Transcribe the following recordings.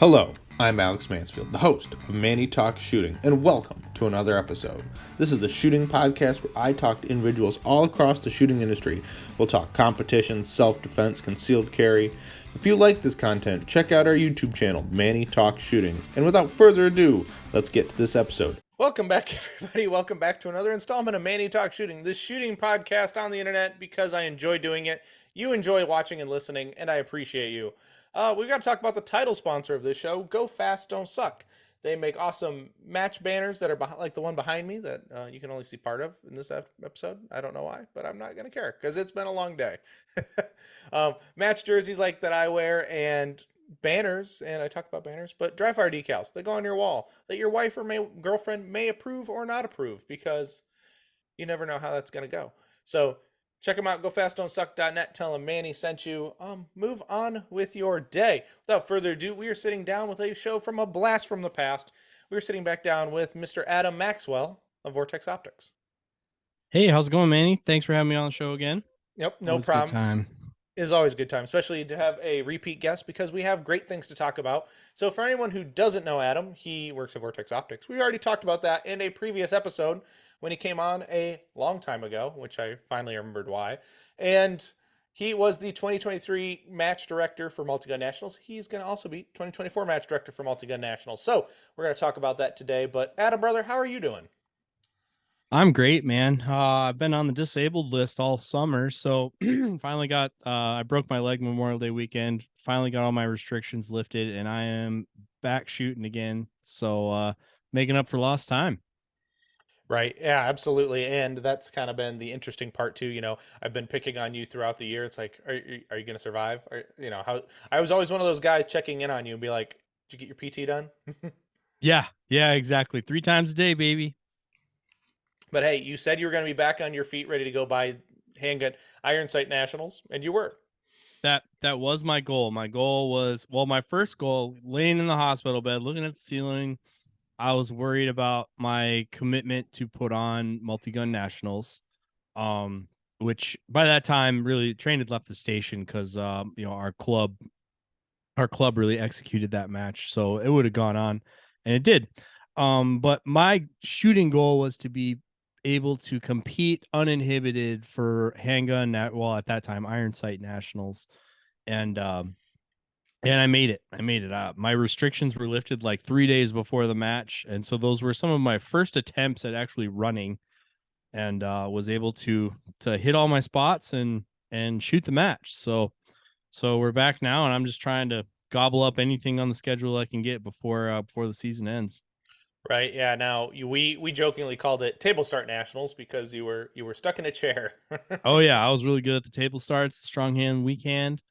Hello, I'm Alex Mansfield, the host of Manny Talks Shooting, and welcome to another episode. This is the shooting podcast where I talk to individuals all across the shooting industry. We'll talk competition, self-defense, concealed carry. If you like this content, check out our YouTube channel, Manny Talks Shooting. And without further ado, let's get to this episode. Welcome back, everybody. Welcome back to another installment of Manny Talks Shooting, this shooting podcast on the internet because I enjoy doing it. You enjoy watching and listening, and I appreciate you. We've got to talk about the title sponsor of this show, Go Fast, Don't Suck. They make awesome match banners that are like the one behind me that you can only see part of in this episode. I don't know why, but I'm not going to care because it's been a long day. Match jerseys like that I wear and banners, and I talk about banners, but dry fire decals. They go on your wall that your wife or girlfriend may approve or not approve because you never know how that's going to go. So check them out, gofastdon'tsuck.net. Tell them Manny sent you. Move on with your day. Without further ado, we are sitting down with a show from a blast from the past. We're sitting back down with Mr. Adam Maxwell of Vortex Optics. Hey, how's it going, Manny? Thanks for having me on the show again. Yep, no Always problem. Good time. It is always a good time, especially to have a repeat guest because we have great things to talk about. So for anyone who doesn't know Adam, he works at Vortex Optics. We already talked about that in a previous episode when he came on a long time ago, which I finally remembered why. And he was the 2023 match director for Multi-Gun Nationals. He's going to also be 2024 match director for Multi-Gun Nationals. So we're going to talk about that today. But Adam, brother, how are you doing? I'm great, man. I've been on the disabled list all summer, so finally got. I broke my leg Memorial Day weekend. Finally got all my restrictions lifted, and I am back shooting again. So making up for lost time. Right. Yeah, absolutely. And that's kind of been the interesting part too. You know, I've been picking on you throughout the year. It's like, are you going to survive? How I was always one of those guys checking in on you and be like, did you get your PT done? Yeah, exactly. 3 times a day, baby. But hey, you said you were going to be back on your feet, ready to go buy handgun Iron Sight Nationals, and you were. That was my goal. My goal was, well, my first goal, laying in the hospital bed, looking at the ceiling. I was worried about my commitment to put on Multi-Gun Nationals. Which by that time really train had left the station because our club really executed that match, so it would have gone on, and it did. But my shooting goal was to be able to compete uninhibited for handgun at that time Iron Sight Nationals, and I made it. My restrictions were lifted like 3 days before the match, and so those were some of my first attempts at actually running, and was able to hit all my spots and shoot the match. So we're back now, and I'm just trying to gobble up anything on the schedule I can get before the season ends. Right. Yeah. Now we jokingly called it Table Start Nationals because you were stuck in a chair. Oh yeah, I was really good at the table starts, the strong hand, weak hand.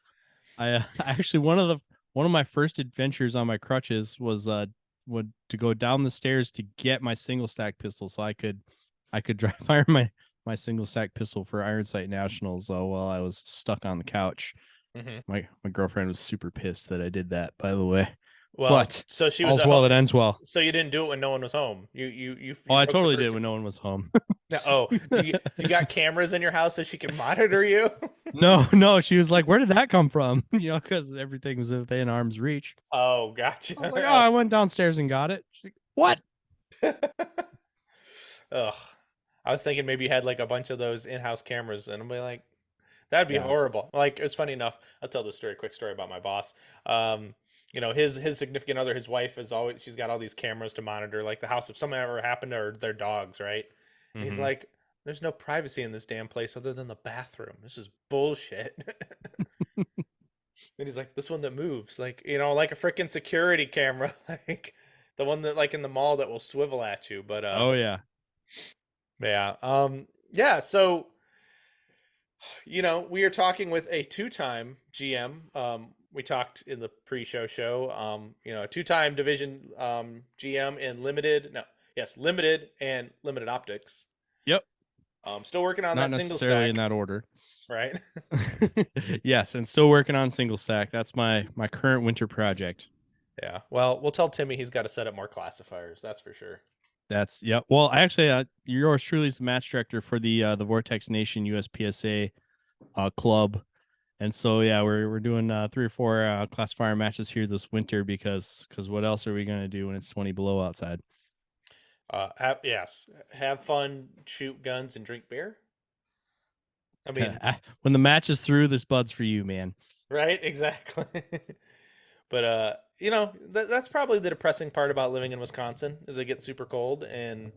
I actually one of my first adventures on my crutches was to go down the stairs to get my single stack pistol so I could dry fire my single stack pistol for Iron Sight Nationals while I was stuck on the couch. Mm-hmm. My girlfriend was super pissed that I did that, by the way. Well, But so she was all's at well home. that ends well. So you didn't do it when no one was home. You Oh, I broke the totally first did when no one was home. Oh, you got cameras in your house so she can monitor you? No, she was like, "Where did that come from?" Because everything was within arm's reach. Oh, gotcha. I was like, "Oh, I went downstairs and got it." She's like, "What?" Ugh. I was thinking maybe you had like a bunch of those in-house cameras, and I'm like, that'd be Yeah. horrible. Like, it's funny enough. I'll tell this quick story about my boss. His significant other, his wife she's got all these cameras to monitor like the house if something ever happened to their dogs, right? And he's like, there's no privacy in this damn place other than the bathroom. This is bullshit. And he's like, this one that moves, like, like a freaking security camera, like the one that like in the mall that will swivel at you. But Oh yeah. yeah. Yeah, so we are talking with a two-time GM. We talked in the pre-show show. A two-time division GM in limited and limited optics. Yep. Still working on Not that single necessarily stack, in that order. right? Yes, and still working on single stack. That's my current winter project. Yeah. Well, we'll tell Timmy he's got to set up more classifiers. That's for sure. That's yep. Well, actually, yours truly is the match director for the Vortex Nation USPSA club, And so yeah, we're doing 3 or 4 classifier matches here this winter because what else are we gonna do when it's 20 below outside? Yes, have fun, shoot guns, and drink beer. I mean, When the match is through, this bud's for you, man. right? Exactly. But that's probably the depressing part about living in Wisconsin is it gets super cold. And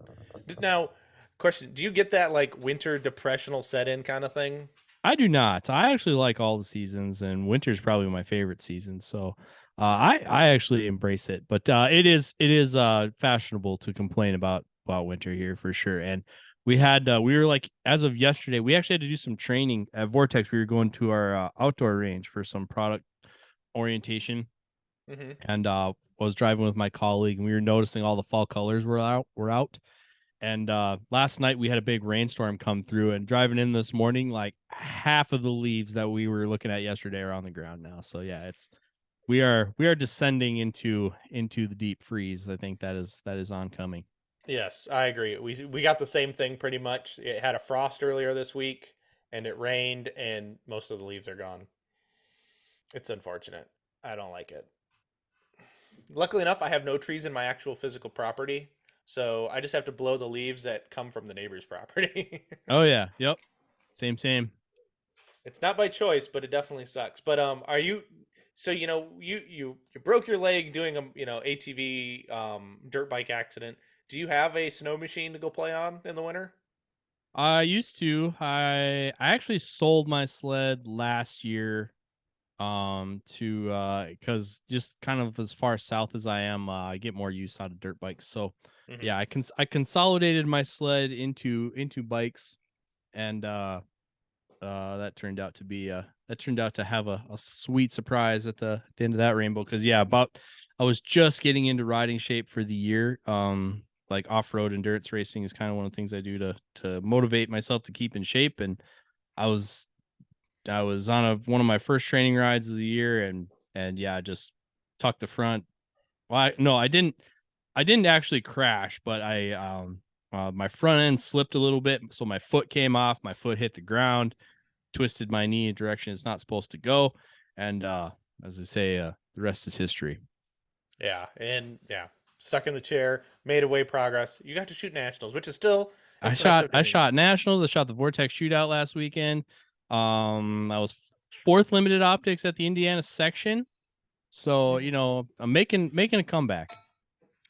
now, question: do you get that like winter depressional set in kind of thing? I do not. I actually like all the seasons, and winter's probably my favorite season. So I actually embrace it. But it is fashionable to complain about winter here for sure. And we were like as of yesterday, we actually had to do some training at Vortex. We were going to our outdoor range for some product orientation, Mm-hmm. and I was driving with my colleague, and we were noticing all the fall colors were out. And last night we had a big rainstorm come through, and driving in this morning, like half of the leaves that we were looking at yesterday are on the ground now. So yeah, it's we are descending into the deep freeze. I think that is oncoming. Yes, I agree. We got the same thing pretty much. It had a frost earlier this week, and it rained, and most of the leaves are gone. It's unfortunate. I don't like it. Luckily enough, I have no trees in my actual physical property, so I just have to blow the leaves that come from the neighbor's property. Oh yeah, yep, same. It's not by choice, but it definitely sucks. But are you? So you broke your leg doing a ATV dirt bike accident. Do you have a snow machine to go play on in the winter? I used to. I actually sold my sled last year to because just kind of as far south as I am, I get more use out of dirt bikes. So Hmm. yeah, I consolidated my sled into bikes, and that turned out to have a sweet surprise at the end of that rainbow. Because yeah, about I was just getting into riding shape for the year. Like off-road endurance racing is kind of one of the things I do to motivate myself to keep in shape. And I was I was on one of my first training rides of the year, and yeah, just tucked the front. Well, no, I didn't actually crash, but my front end slipped a little bit, so my foot came off. My foot hit the ground, twisted my knee in a direction it's not supposed to go, and as I say, the rest is history. Yeah, and yeah, stuck in the chair, made away progress. You got to shoot nationals, which is still I shot impressive to I me. shot nationals. I shot the Vortex shootout last weekend. I was fourth limited optics at the Indiana section. So, I'm making a comeback.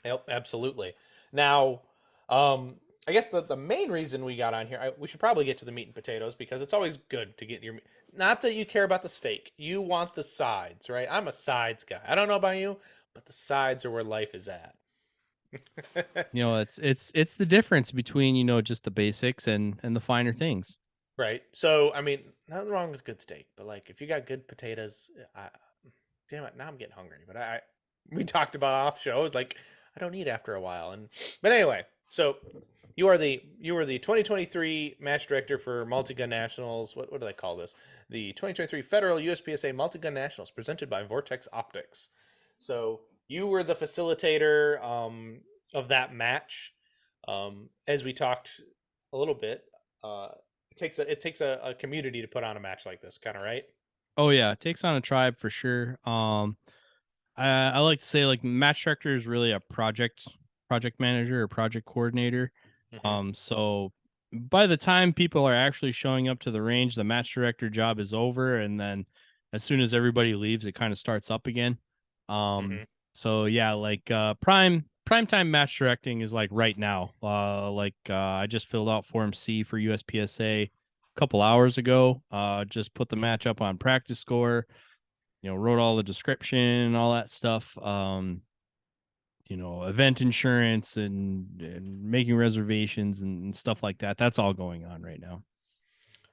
Yep, absolutely. Now, um, I guess the main reason we got on here, we should probably get to the meat and potatoes because it's always good to get your. Not that you care about the steak, you want the sides, right? I'm a sides guy. I don't know about you, but the sides are where life is at. It's the difference between, just the basics and the finer things. Right. So, I mean, nothing wrong with good steak, but like if you got good potatoes, damn it, now I'm getting hungry. But we talked about off shows, like I don't eat after a while, and but anyway, so you were the 2023 match director for Multi Gun Nationals. What do they call this? The 2023 Federal USPSA Multi Gun Nationals presented by Vortex Optics. So you were the facilitator of that match. As we talked a little bit, uh, it takes a community to put on a match like this, kind of right. Oh yeah, it takes on a tribe for sure. I like to say like match director is really a project manager or project coordinator. Hmm. So by the time people are actually showing up to the range, the match director job is over, and then as soon as everybody leaves, it kind of starts up again. Um, Hmm. so yeah, like prime time match directing is like right now. I just filled out Form C for USPSA a couple hours ago. Just put the match up on practice score. Wrote all the description, all that stuff. Event insurance and making reservations and stuff like that. That's all going on right now.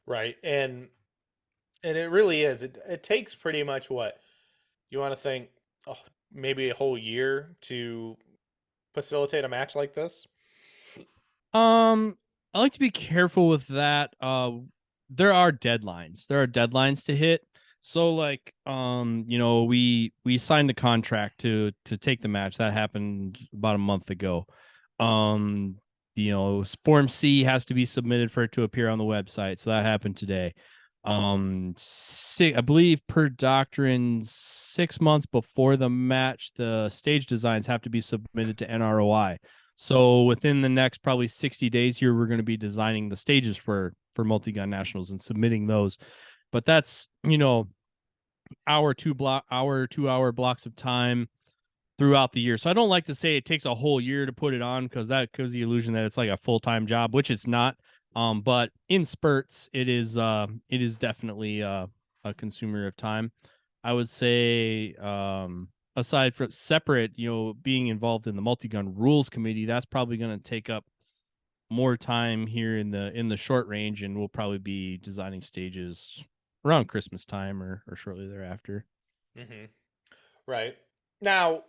Right, and it really is. It takes pretty much what you want to think, oh, maybe a whole year to facilitate a match like this. I like to be careful with that. There are deadlines. There are deadlines to hit. So like, we signed a contract to take the match. That happened about a month ago. Um, Form C has to be submitted for it to appear on the website. So that happened today. I believe per doctrine, 6 months before the match, the stage designs have to be submitted to NROI. So within the next probably 60 days here, we're going to be designing the stages for multi-gun nationals and submitting those. But that's, hour 2 hour blocks of time throughout the year. So I don't like to say it takes a whole year to put it on, because that gives the illusion that it's like a full-time job, which it's not. But in spurts, it is definitely a consumer of time. I would say, aside from separate, being involved in the multi-gun rules committee, that's probably going to take up more time here in the short range, and we'll probably be designing stages around Christmas time or shortly thereafter. Mm-hmm. Right. Now,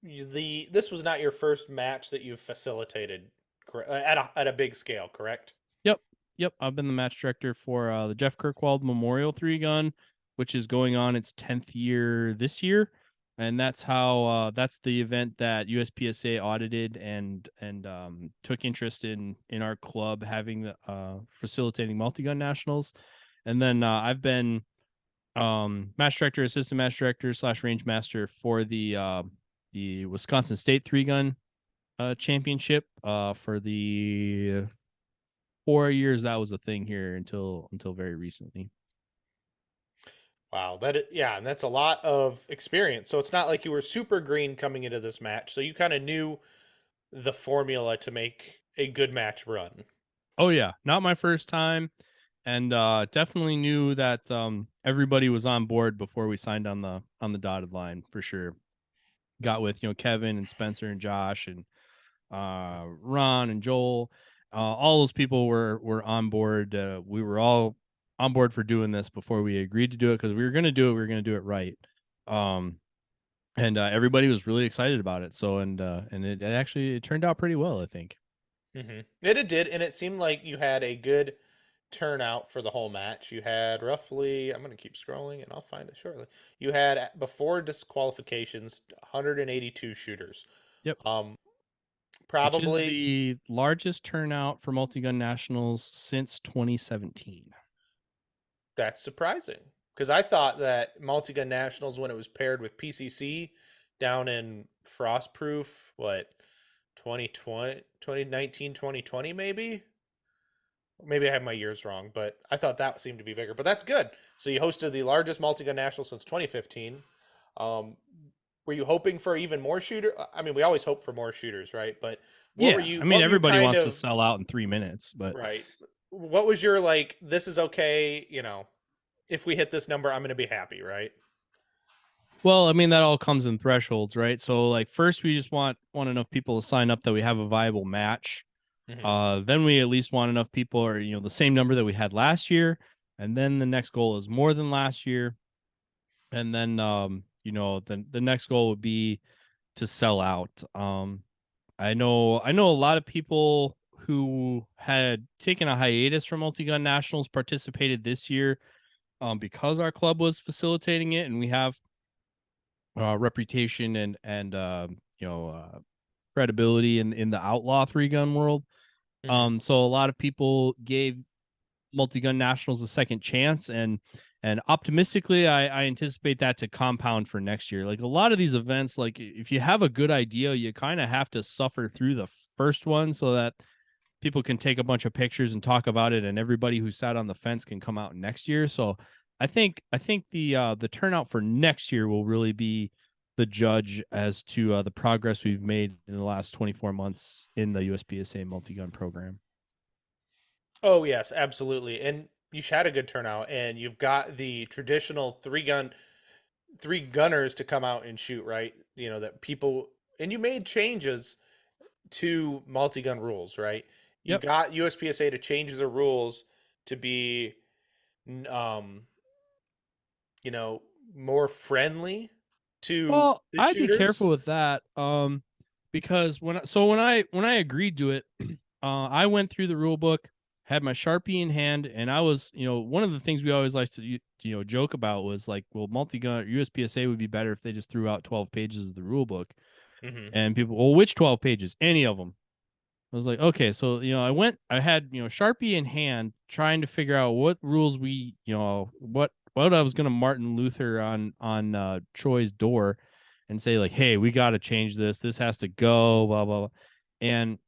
this was not your first match that you've facilitated at a big scale, correct? Yep. Yep. I've been the match director for the Jeff Kirkwald Memorial Three Gun, which is going on its 10th year this year. And that's the event that USPSA audited and took interest in our club having the facilitating multi-gun nationals. And then I've been match director, assistant match director / range master for the Wisconsin State Three Gun championship for the 4 years that was a thing here until very recently. Wow, yeah, and that's a lot of experience. So it's not like you were super green coming into this match. So you kind of knew the formula to make a good match run. Oh yeah, not my first time, and definitely knew that everybody was on board before we signed on the dotted line for sure. Got with Kevin and Spencer and Josh and Ron and Joel. All those people were on board. We were all on board for doing this before we agreed to do it, because we were going to do it. We were going to do it right. And everybody was really excited about it. So and it actually turned out pretty well, I think. Mm-hmm. It did, and it seemed like you had a good turnout for the whole match. You had roughly, I'm going to keep scrolling and I'll find it shortly. You had, before disqualifications, 182 shooters. Yep. Um, Which is Probably the largest turnout for multi-gun nationals since 2017. that's surprising because I thought that Multi-Gun Nationals, when it was paired with PCC down in Frostproof, what, 2020, 2019, 2020 maybe? Maybe I have my years wrong, but I thought that seemed to be bigger. But that's good. So you hosted the largest Multi-Gun National since 2015. Um, were you hoping for even more shooter? I mean, we always hope for more shooters, right? But Yeah, I mean what were you everybody kind wants to of sell out in 3 minutes, but right? What was your like, this is okay, if we hit this number, I'm going to be happy, right? well, I mean that all comes in thresholds, right? So like first we just want enough people to sign up that we have a viable match. Mm-hmm. Then we at least want enough people, or the same number that we had last year, and then the next goal is more than last year, and then the next goal would be to sell out. I know a lot of people who had taken a hiatus from multi-gun nationals participated this year, because our club was facilitating it, and we have reputation and credibility in the outlaw three gun world. Mm-hmm. So a lot of people gave multi-gun nationals a second chance, and optimistically I anticipate that to compound for next year. Like a lot of these events, like if you have a good idea, you kind of have to suffer through the first one so that people can take a bunch of pictures and talk about it, and everybody who sat on the fence can come out next year. So I think the turnout for next year will really be the judge as to the progress we've made in the last 24 months in the USPSA multi-gun program. Oh yes, absolutely. And you had a good turnout, and you've got the traditional three gunners to come out and shoot, right? That people, and you made changes to multi-gun rules, right? You Yep. got USPSA to change the rules to be um, you know, more friendly to Well, the I'd be careful shooters. with that, because when I agreed to it, I went through the rule book, had my Sharpie in hand, and I was, one of the things we always like to, joke about was like, well, multi-gun USPSA would be better if they just threw out 12 pages of the rule book, Hmm. and people, well, which 12 pages? Any of them. I was like, okay, so I had Sharpie in hand, trying to figure out what rules we, what I was gonna Martin Luther on Troy's door, and say like, hey, we got to change this. This has to go, blah blah blah, and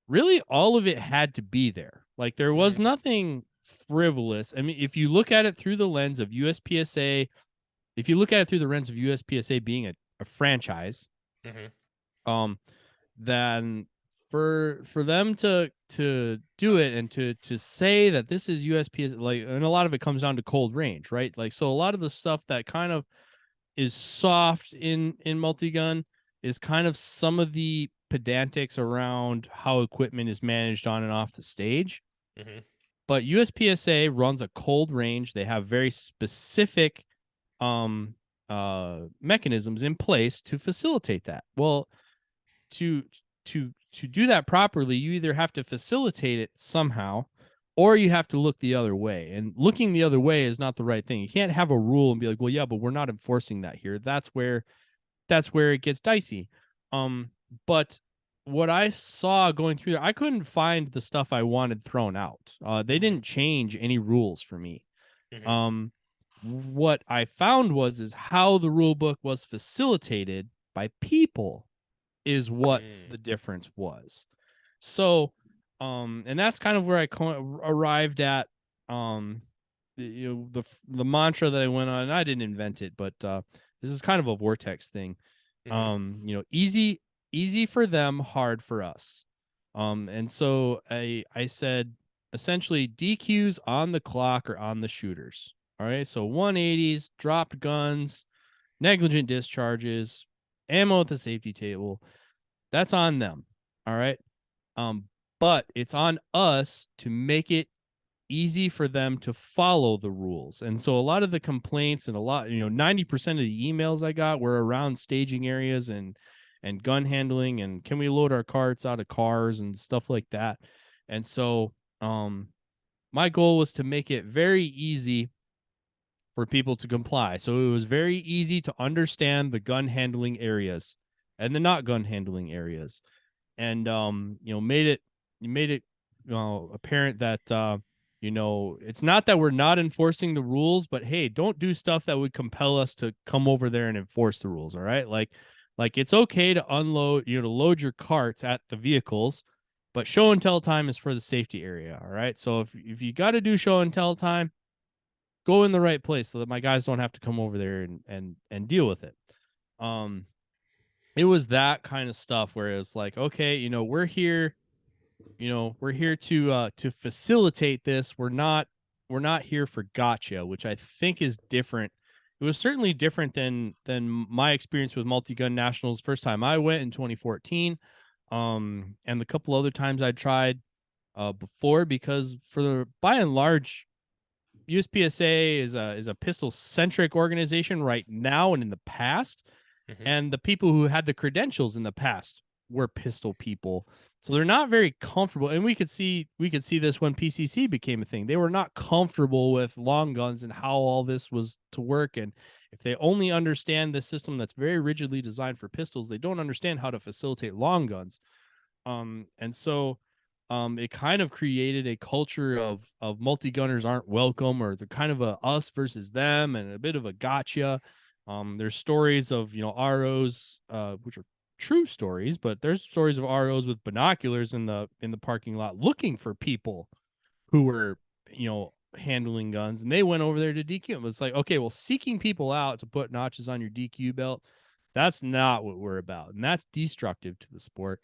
really all of it had to be there. Like there was Mm-hmm. nothing frivolous. I mean, if you look at it through the lens of USPSA, if you look at it through the lens of USPSA being a franchise, Mm-hmm. um, then for them to do it and to say that this is USPSA, like, and a lot of it comes down to cold range, right? Like, so a lot of the stuff that kind of is soft in multi-gun is kind of some of the pedantics around how equipment is managed on and off the stage. Mm-hmm. But USPSA runs a cold range. They have very specific um mechanisms in place to facilitate that. Well, to to do that properly, you either have to facilitate it somehow or you have to look the other way. And looking the other way is not the right thing. You can't have a rule and be like, well, yeah, but we're not enforcing that here. That's where it gets dicey. But what I saw going through there, I couldn't find the stuff I wanted thrown out. They Mm-hmm. didn't change any rules for me. Mm-hmm. Um, what I found is how the rule book was facilitated by people is what Mm-hmm. the difference was. So, and that's kind of where I arrived at. The mantra that I went on. And I didn't invent it, but this is kind of a vortex thing. Mm-hmm. Easy for them, hard for us. And so I said essentially DQs on the clock or on the shooters. All right, so 180s, dropped guns, negligent discharges, ammo at the safety table. That's on them. All right. Um, but it's on us to make it easy for them to follow the rules. And so a lot of the complaints and 90% of the emails I got were around staging areas and gun handling and can we load our carts out of cars and stuff like that. And so my goal was to make it very easy for people to comply. So it was very easy to understand the gun handling areas and the not gun handling areas. And made it apparent that it's not that we're not enforcing the rules, but hey, don't do stuff that would compel us to come over there and enforce the rules. All right, like it's okay to unload, to load your carts at the vehicles, but show and tell time is for the safety area. All right, so if you got to do show and tell time, go in the right place so that my guys don't have to come over there and deal with it. Um, it was that kind of stuff where it's like, okay, we're here to facilitate this. We're not here for gotcha, which I think is different. It was certainly different than my experience with multi-gun nationals first time I went in 2014, and the couple other times I tried before, because for the by and large USPSA is a pistol centric organization right now and in the past, Mm-hmm. and the people who had the credentials in the past were pistol people. So they're not very comfortable, and we could see this when PCC became a thing. They were not comfortable with long guns and how all this was to work, and if they only understand the system that's very rigidly designed for pistols, they don't understand how to facilitate long guns. And so it kind of created a culture of multi-gunners aren't welcome, or they're kind of a us versus them and a bit of a gotcha. There's stories of ROs, which are true stories, but there's stories of ROs with binoculars in the parking lot looking for people who were handling guns, and they went over there to DQ. It was like, okay, well, seeking people out to put notches on your DQ belt, that's not what we're about, and that's destructive to the sport.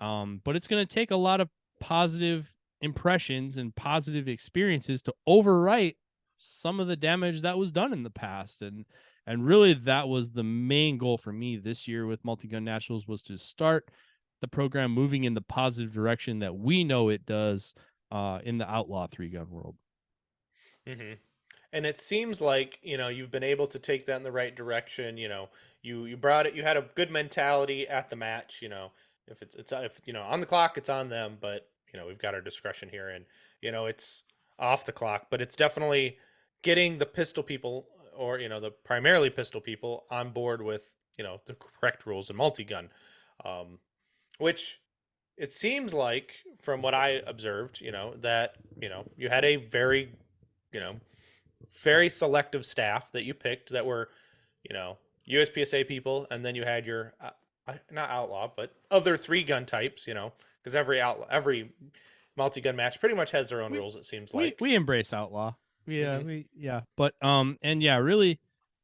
But it's going to take a lot of positive impressions and positive experiences to overwrite some of the damage that was done in the past. And really, that was the main goal for me this year with multi-gun nationals, was to start the program moving in the positive direction that we know it does in the outlaw 3-gun world. Mm-hmm. And it seems like, you've been able to take that in the right direction. You brought it, you had a good mentality at the match. If it's if on the clock, it's on them, but we've got our discretion here, and it's off the clock, but it's definitely getting the pistol people, or the primarily pistol people, on board with the correct rules in multi-gun, which it seems like from what I observed, that you had a very, you know, very selective staff that you picked that were, you know, USPSA people, and then you had your not outlaw, but other three gun types, because every multi gun match pretty much has their own We rules. It seems we like. we embrace outlaw. Hmm. But and yeah, really,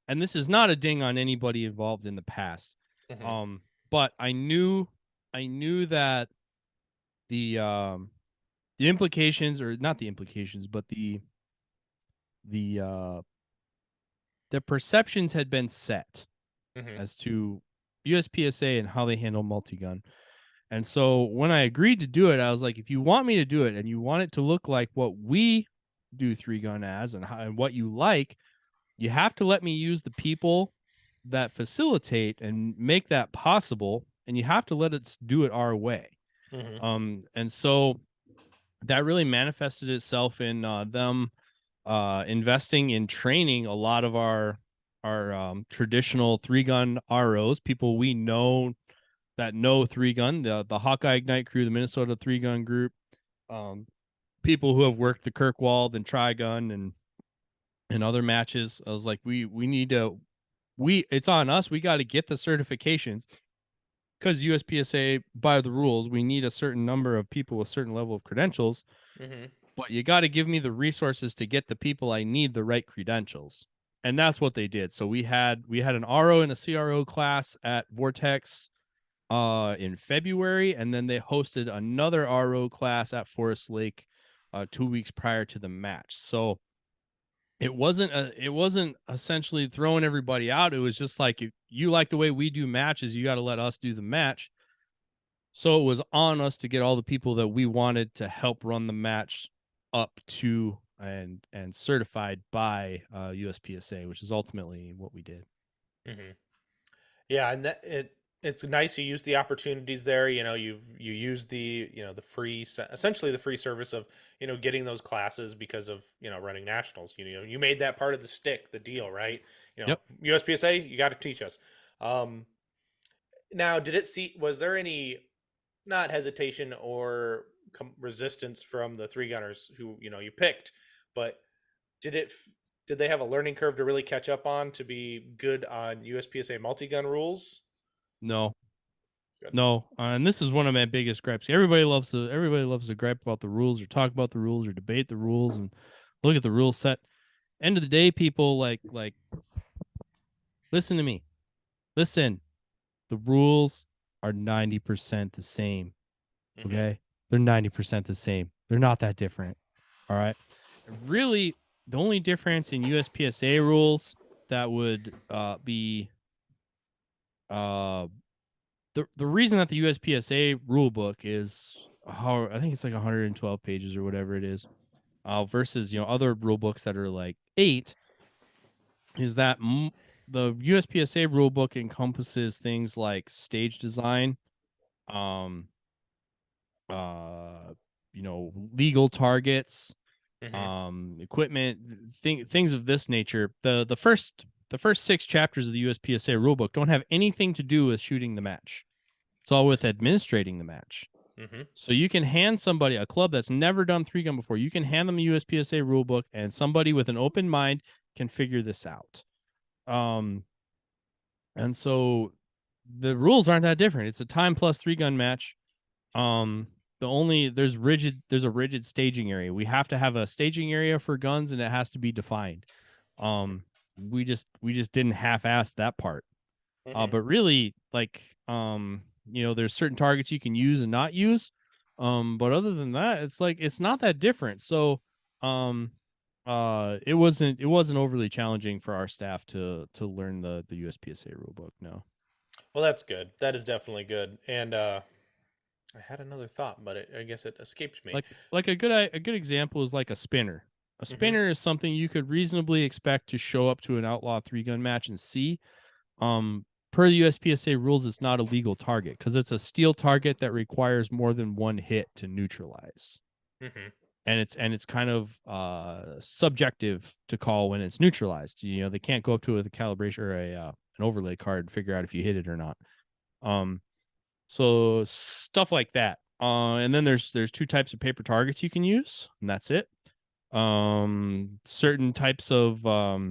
and this is not a ding on anybody involved in the past. Hmm. Um, but I knew that the implications, or not the implications, but the uh the perceptions had been set Hmm. as to USPSA and how they handle multi-gun. And so when I agreed to do it, I was like, if you want me to do it and you want it to look like what we do three gun as and what you like, you have to let me use the people that facilitate and make that possible. And you have to let us do it our way. Hmm. And so that really manifested itself in them investing in training a lot of our traditional three gun ROs, people we know that know three gun, the Hawkeye Ignite crew, the Minnesota three gun group, um, people who have worked the Kirkwald and Trigun and other matches. I was like, we need to it's on us. We got to get the certifications because USPSA by the rules we need a certain number of people with certain level of credentials. Hmm. But you got to give me the resources to get the people I need the right credentials. And that's what they did. So we had an RO and a CRO class at Vortex in February, and then they hosted another RO class at Forest Lake 2 weeks prior to the match. So it wasn't essentially throwing everybody out. It was just like, if you like the way we do matches, you got to let us do the match. So it was on us to get all the people that we wanted to help run the match up to and certified by USPSA, which is ultimately what we did. Hmm. Yeah, and it's nice you use the opportunities there. You use the the free, essentially the free service of getting those classes because of running nationals. You made that part of the stick, the deal, right? Yep. USPSA, you got to teach us. Um, Now, was there any not hesitation or resistance from the three gunners who you picked, but did it? Did they have a learning curve to really catch up on to be good on USPSA multi gun rules? No, Good. no, and this is one of my biggest gripes. Everybody loves to gripe about the rules or talk about the rules or debate the rules and look at the rule set. End of the day, people like listen to me. Listen, the rules are 90% the same. Hmm. Okay, they're 90% the same. They're not that different. All right. Really, the only difference in USPSA rules that would be uh, the reason that the USPSA rule book is how I think it's like 112 pages or whatever it is, versus other rule books that are like 8, is that the USPSA rule book encompasses things like stage design, um, uh, legal targets, Hmm. equipment, things of this nature. The first 6 chapters of the USPSA rulebook don't have anything to do with shooting the match. It's all with administrating the match. Hmm. So you can hand somebody, a club that's never done three gun before, you can hand them a USPSA rulebook, and somebody with an open mind can figure this out. Um, and so the rules aren't that different. It's a time plus three gun match. Um, there's a rigid staging area. We have to have a staging area for guns, and it has to be defined. We just didn't half-ass that part. Hmm. But really, like, there's certain targets you can use and not use. But other than that, it's like it's not that different. So, um, it wasn't overly challenging for our staff to learn the USPSA rulebook. No. Well, that's good. That is definitely good. And I had another thought, but I guess it escaped me. Like a good example is like a spinner. A Hmm. spinner is something you could reasonably expect to show up to an outlaw three gun match and see. Per the USPSA rules, it's not a legal target because it's a steel target that requires more than one hit to neutralize. Hmm. And it's kind of subjective to call when it's neutralized. They can't go up to it with a calibration or an overlay card and figure out if you hit it or not. So stuff like that. And then there's two types of paper targets you can use, and that's it. Certain types of not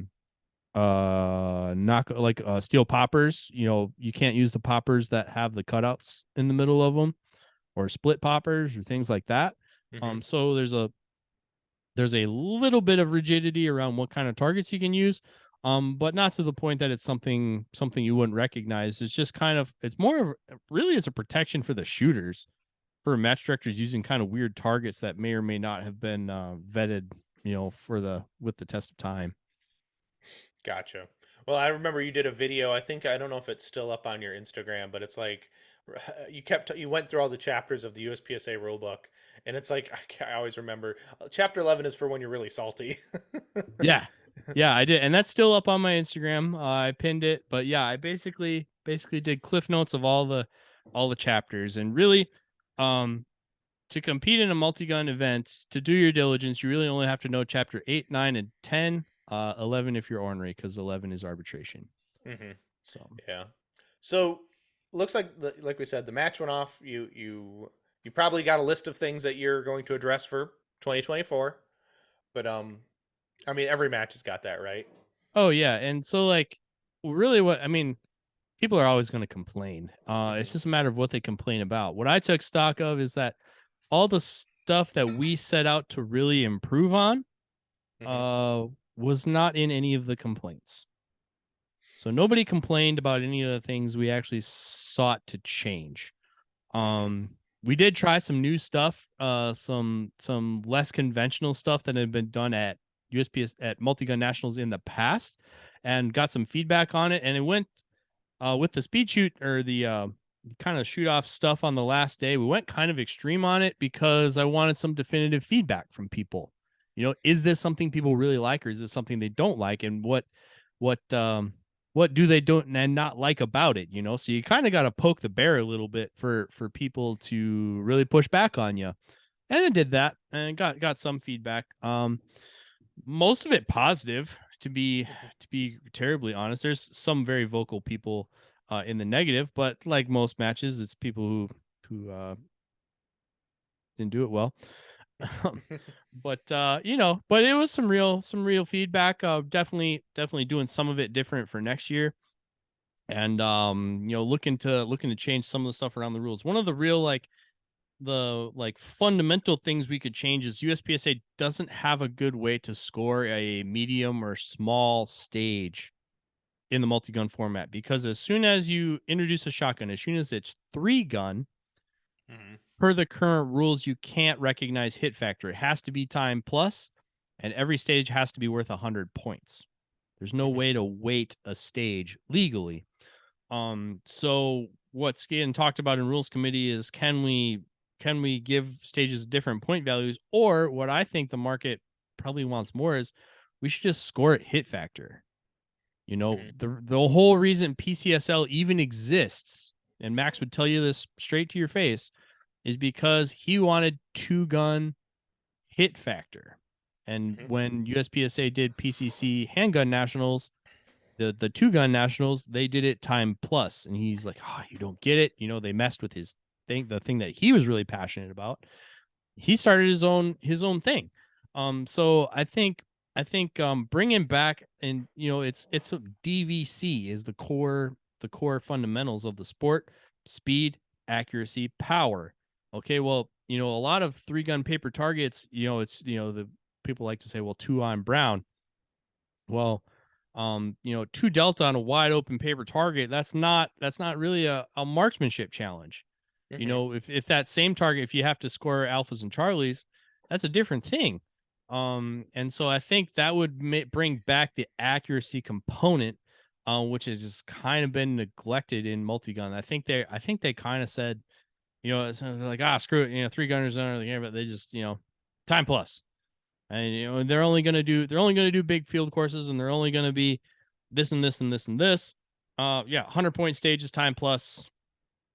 like steel poppers, you can't use the poppers that have the cutouts in the middle of them, or split poppers or things like that. Mm-hmm. So there's a little bit of rigidity around what kind of targets you can use, but not to the point that it's something you wouldn't recognize. It's just kind of, it's more of, really, it's a protection for the shooters, for match directors using kind of weird targets that may or may not have been vetted, with the test of time. Gotcha. Well, I remember you did a video. I don't know if it's still up on your Instagram, but it's like you went through all the chapters of the USPSA rulebook, and it's like I always remember chapter 11 is for when you're really salty. Yeah. Yeah, I did. And that's still up on my Instagram. I pinned it, but yeah, I basically did cliff notes of all the chapters. And really, um to compete in a multi-gun event, to do your diligence, you really only have to know chapter 8, 9, and 10, 11 if you're ornery, because 11 is arbitration. Hmm. So Yeah. So looks like like we said, the match went off. You probably got a list of things that you're going to address for 2024. But I mean, every match has got that, right? oh yeah, and so like, really, what I mean, people are always going to complain. Hmm. It's just a matter of what they complain about. What I took stock of is that all the stuff that we set out to really improve on Hmm. uh was not in any of the complaints. So nobody complained about any of the things we actually sought to change. Hmm. Um we did try some new stuff, some less conventional stuff that had been done at USPS at multi-gun nationals in the past, and got some feedback on it, and it went with the speed shoot, or the kind of shoot off stuff on the last day. We went kind of extreme on it because I wanted some definitive feedback from people. Is this something people really like, or is this something they don't like, and what what do they don't and not like about it? So you kind of got to poke the bear a little bit for people to really push back on you, and it did that, and got some feedback. Most of it positive, to be terribly honest. There's some very vocal people in the negative, but like most matches, it's people who didn't do it well. But but it was some real feedback. Definitely doing some of it different for next year, and looking to change some of the stuff around the rules. One of the real, like, the like fundamental things we could change is USPSA doesn't have a good way to score a medium or small stage in the multi-gun format, because as soon as you introduce a shotgun, as soon as it's 3-gun, Hmm. per the current rules, you can't recognize hit factor. It has to be time plus, and every stage has to be worth 100 points. There's no Hmm. way to weight a stage legally. So what's getting talked about in rules committee is, can we give stages different point values, or what I think the market probably wants more is, we should just score at hit factor. Hmm. The whole reason PCSL even exists, and Max would tell you this straight to your face, is because he wanted 2-gun hit factor. And Hmm. when USPSA did PCC handgun nationals, the 2-gun nationals, they did it time plus, and he's like, oh, you don't get it. They messed with his thing, the thing that he was really passionate about. He started his own thing. So I think bringing back, and it's a DVC is the core fundamentals of the sport: speed, accuracy, power. Okay, well, a lot of 3-gun paper targets, it's the people like to say, well, 2 on Brown. Well, 2 delta on a wide open paper target, that's not really a marksmanship challenge. Hmm. If that same target, if you have to score alphas and charlies, that's a different thing. And so I think that would bring back the accuracy component, which has just kind of been neglected in multi-gun. I think they kind of said, they're like, screw it, 3-gunners don't really care, but they just, time plus. And they're only gonna do big field courses, and they're only gonna be this and this and this and this. Yeah, 100-point stages, time plus.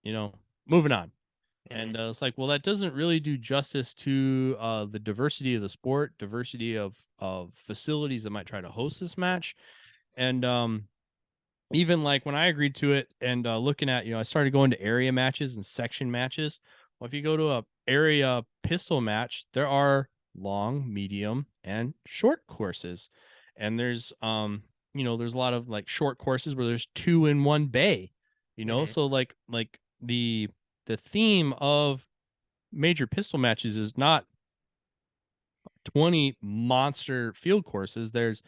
You know, moving on. Hmm. And it's like, well, that doesn't really do justice to the diversity of the sport, diversity of facilities that might try to host this match. And even like when I agreed to it, and looking at, I started going to area matches and section matches. Well, if you go to a area pistol match, there are long, medium, and short courses. And there's there's a lot of like short courses where there's 2 in 1 bay, Mm-hmm. so like the theme of major pistol matches is not 20 monster field courses. There's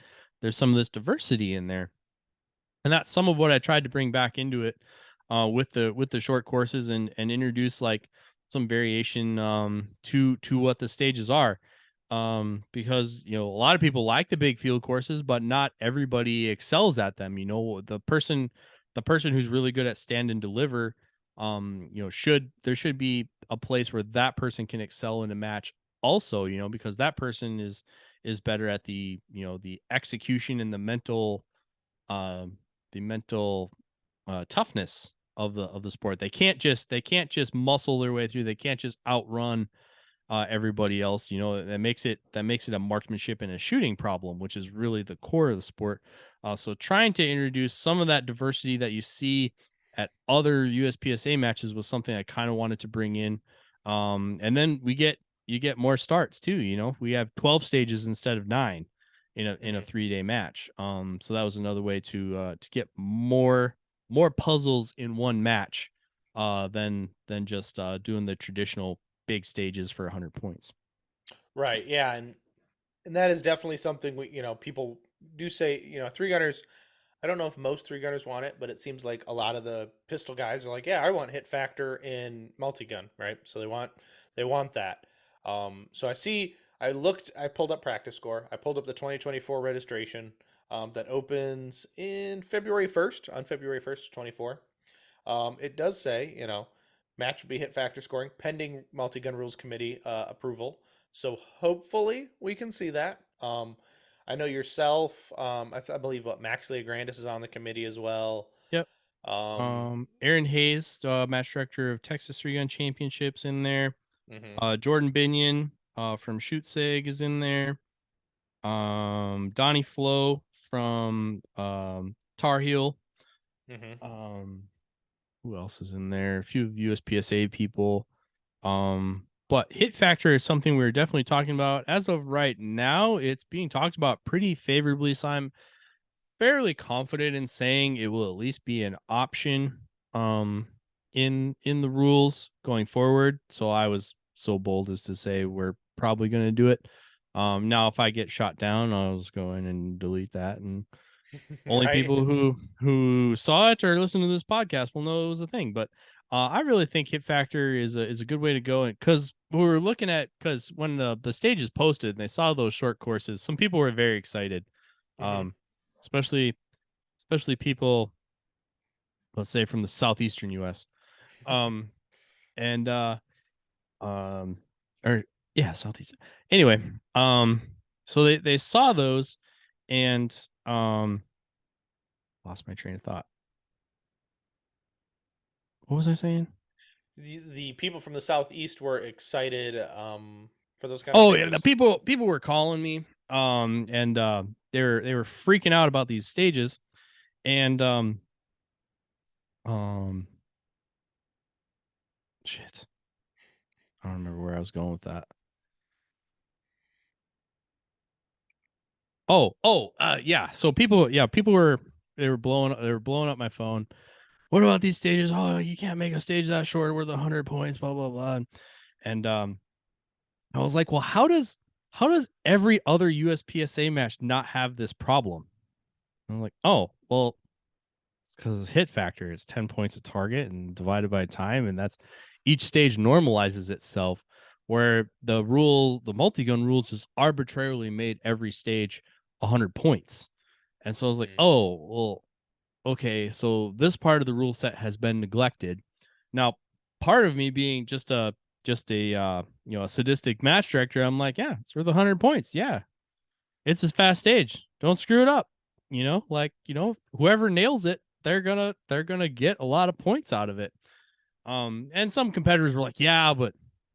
some of this diversity in there, and that's some of what I tried to bring back into it, with the short courses, and introduce like some variation, to what the stages are, because a lot of people like the big field courses, but not everybody excels at them. The person who's really good at stand and deliver, should there should be a place where that person can excel in a match also, because that person is better at the execution and um the mental toughness of the sport. They can't just muscle their way through. They can't just outrun everybody else. That makes it a marksmanship and a shooting problem, which is really the core of the sport. So trying to introduce some of that diversity that you see at other USPSA matches was something I kind of wanted to bring in. And then you get more starts too. We have 12 stages instead of 9 in a Mm-hmm. 3-day match. So that was another way to get more puzzles in one match, than just doing the traditional big stages for 100 points. Right. Yeah, and that is definitely something people do say, three gunners. I don't know if most three gunners want it, but it seems like a lot of the pistol guys are like, yeah, I want hit factor in multi gun, right? So they want that. So I pulled up practice score. I pulled up the 2024 registration, that opens in February 1st, on February 1st, 24. It does say, match will be hit factor scoring pending multi gun rules committee approval. So hopefully we can see that. I know yourself. I believe what Maxley Grandis is on the committee as well. Yep. Um, Aaron Hayes, match director of Texas Three Gun Championships, in there. mhm, Jordan Binion, from Shoot Sig, is in there. Donnie Flo from Tar Heel. mhm. Um, who else is in there? A few USPSA people. But hit factor is something we're definitely talking about. As of right now, it's being talked about pretty favorably. So I'm fairly confident in saying it will at least be an option, um in the rules going forward. So I was so bold as to say we're probably going to do it. Now if I get shot down, I'll just go in and delete that, and only Right. people who saw it or listen to this podcast will know it was a thing. But I really think hit factor is a good way to go, and because we were looking at, because when the stage is posted and they saw those short courses, some people were very excited, Mhm. um especially people, let's say, from the southeastern US. Um and um or yeah, southeast. Anyway, so they saw those, and lost my train of thought. What was I saying? The people from the southeast were excited, for those kind of Oh yeah, the stages. people were calling me, and they were freaking out about these stages, and um shit. I don't remember where I was going with that. Yeah. So people were they were blowing up my phone. What about these stages? Oh, you can't make a stage that short worth 100 points, blah blah blah. And I was like, well, how does every other USPSA match not have this problem? And I'm like, oh, well, it's because it's hit factor. It's 10 points a target and divided by time, and that's each stage normalizes itself. Where the multi-gun rules just arbitrarily made every stage 100 points. And so I was like, Mm. oh, well, okay, so this part of the rule set has been neglected. Now, part of me being just a sadistic match director, I'm like, yeah, it's worth 100 points. Yeah, it's a fast stage. Don't screw it up. Whoever nails it, they're gonna get a lot of points out of it. And some competitors were like, yeah, but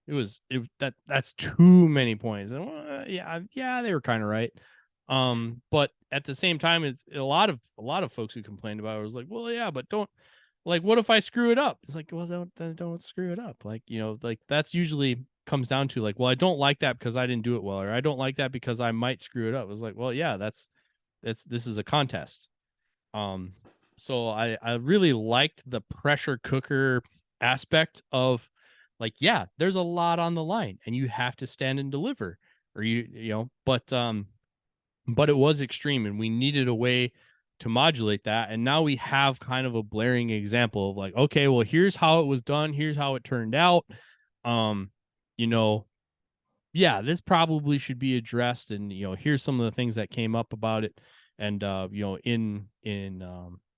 that's too many points. And yeah, they were kind of right. Mhm. But at the same time, it's a lot of folks who complained about it was like, well, yeah, but like, what if I screw it up? It's like, well, don't screw it up. Like, like that's usually comes down to like, well, I don't like that because I didn't do it well, or I don't like that because I might screw it up. It's like, well, yeah, this is a contest. Um, so I really liked the pressure cooker aspect of like, yeah, there's a lot on the line and you have to stand and deliver, or but it was extreme and we needed a way to modulate that. And now we have kind of a blaring example of like, okay, well, here's how it was done, here's how it turned out. Um, you know, yeah, this probably should be addressed. And here's some of the things that came up about it. And in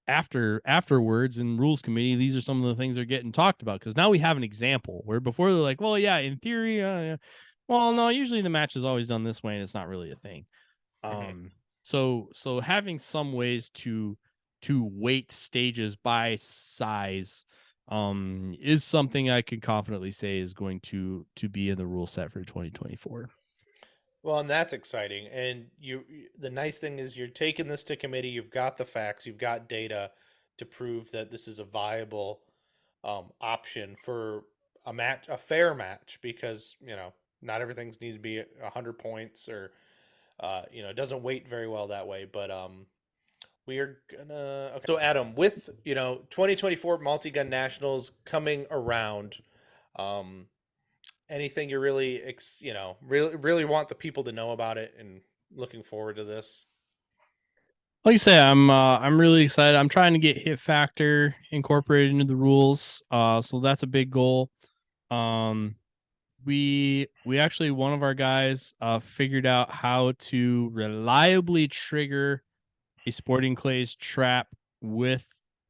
afterwards in rules committee, these are some of the things they're getting talked about because now we have an example where before they're like, well, yeah, in theory, yeah. Well, no, usually the match is always done this way and it's not really a thing. Mm-hmm. So having some ways to weight stages by size is something I can confidently say is going to be in the rule set for 2024. Well, and that's exciting. And the nice thing is you're taking this to committee. You've got the facts. You've got data to prove that this is a viable option for a fair match, because not everything's need to be 100 points, or it doesn't weight very well that way. But we are gonna okay. So Adam, with 2024 multi-gun nationals coming around, um, anything you really really want the people to know about it, and looking forward to this? Like I say, I'm really excited. I'm trying to get hit factor incorporated into the rules. So that's a big goal. Um, we actually, one of our guys figured out how to reliably trigger a sporting clays trap with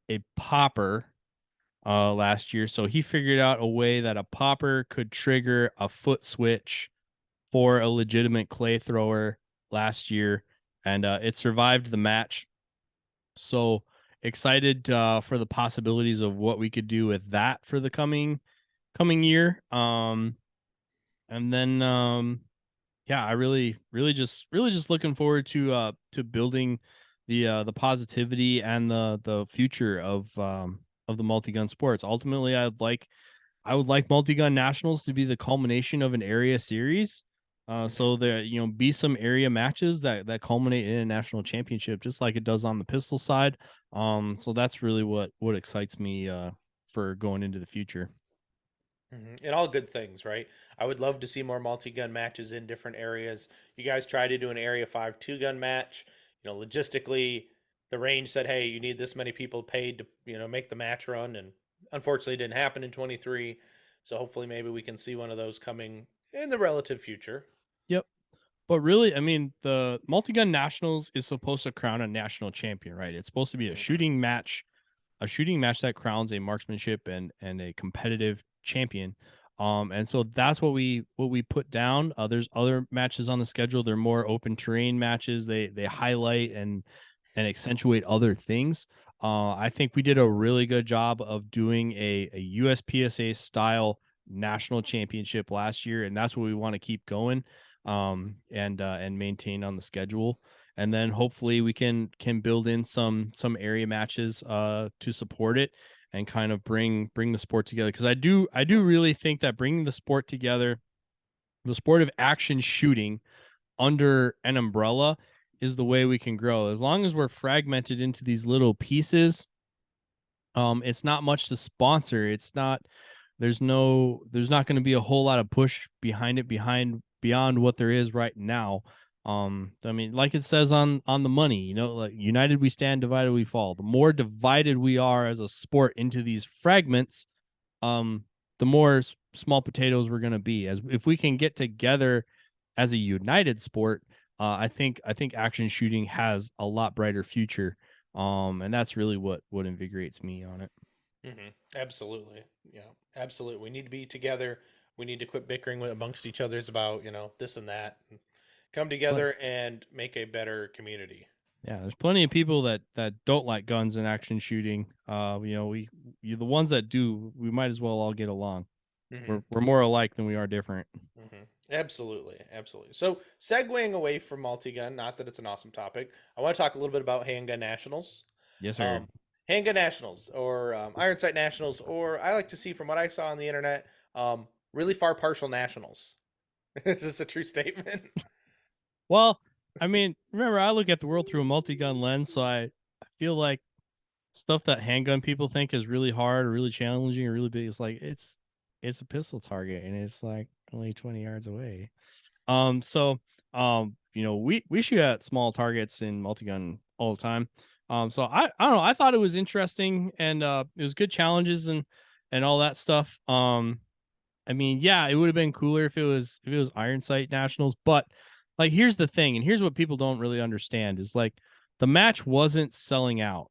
a popper last year. So he figured out a way that a popper could trigger a foot switch for a legitimate clay thrower last year, and it survived the match. So excited for the possibilities of what we could do with that for the coming year. And then yeah, I really just looking forward to building the positivity and the future of the multi-gun sports. Ultimately, I would like multi-gun nationals to be the culmination of an area series. Hmm. So there, be some area matches that culminate in a national championship, just like it does on the pistol side. So that's really what excites me for going into the future. And all good things, right? I would love to see more multi-gun matches in different areas. You guys tried to do an area 5 two-gun match. Logistically, the range said, hey, you need this many people paid to make the match run, and unfortunately it didn't happen in 23. So hopefully maybe we can see one of those coming in the relative future. Yep. But really, I mean, the multi-gun nationals is supposed to crown a national champion, right? It's supposed to be Hmm. a shooting match that crowns a marksmanship and a competitive champion. And so that's what we put down. There's other matches on the schedule. They're more open terrain matches. They highlight and accentuate other things. I think we did a really good job of doing a USPSA style national championship last year, and that's what we want to keep going and maintain on the schedule. And then hopefully we can build in some area matches to support it and kind of bring the sport together, because I do really think that bringing the sport together, the sport of action shooting under an umbrella, is the way we can grow. As long as we're fragmented into these little pieces, it's not much to sponsor. There's not going to be a whole lot of push behind it, beyond what there is right now. I mean, like it says on the money, like united we stand, divided we fall. The more divided we are as a sport into these fragments, the more small potatoes we're going to be. As if we can get together as a united sport, I think action shooting has a lot brighter future. And that's really what invigorates me on it. Absolutely. Yeah, absolutely. We need to be together. We need to quit bickering amongst each other's about, this and that, and come But together and make a better community. yeah, there's plenty of people that don't like guns and action shooting. The ones that do, we might as well all get along. Hmm. We're more alike than we are different. Absolutely. Absolutely. So, segueing away from multi gun, not that it's an awesome topic, I want to talk a little bit about handgun nationals. Yes, sir. Um, Handgun Nationals or Iron Sight Nationals, or I like to see from what I saw on the internet, really far partial Nationals. Is this a true statement? Well, I mean, remember, I look at the world through a multi-gun lens, so I feel like stuff that handgun people think is really hard or really challenging or really big, it's like it's a pistol target and it's like only 20 yards away. So we shoot at small targets in multi-gun all the time. So I don't know, I thought it was interesting, and it was good challenges and all that stuff. I mean, yeah, it would have been cooler if it was Iron Sight Nationals, but like here's the thing, and here's what people don't really understand is like the match wasn't selling out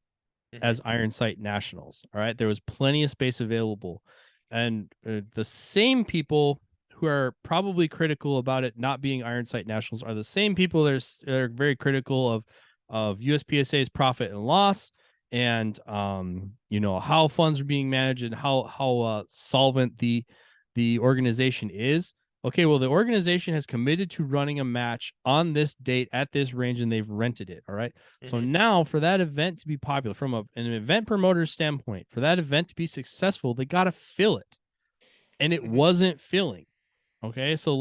Mm-hmm. as Iron Sight Nationals. All right, there was plenty of space available, and the same people who are probably critical about it not being Iron Sight Nationals are the same people that are very critical of USPSA's profit and loss, and how funds are being managed and how solvent the organization is. Okay, well, the organization has committed to running a match on this date at this range, and they've rented it. All right. So Mm-hmm. now, for that event to be popular, from an event promoter standpoint, for that event to be successful, they got to fill it, and it Mm-hmm. wasn't filling. Okay, so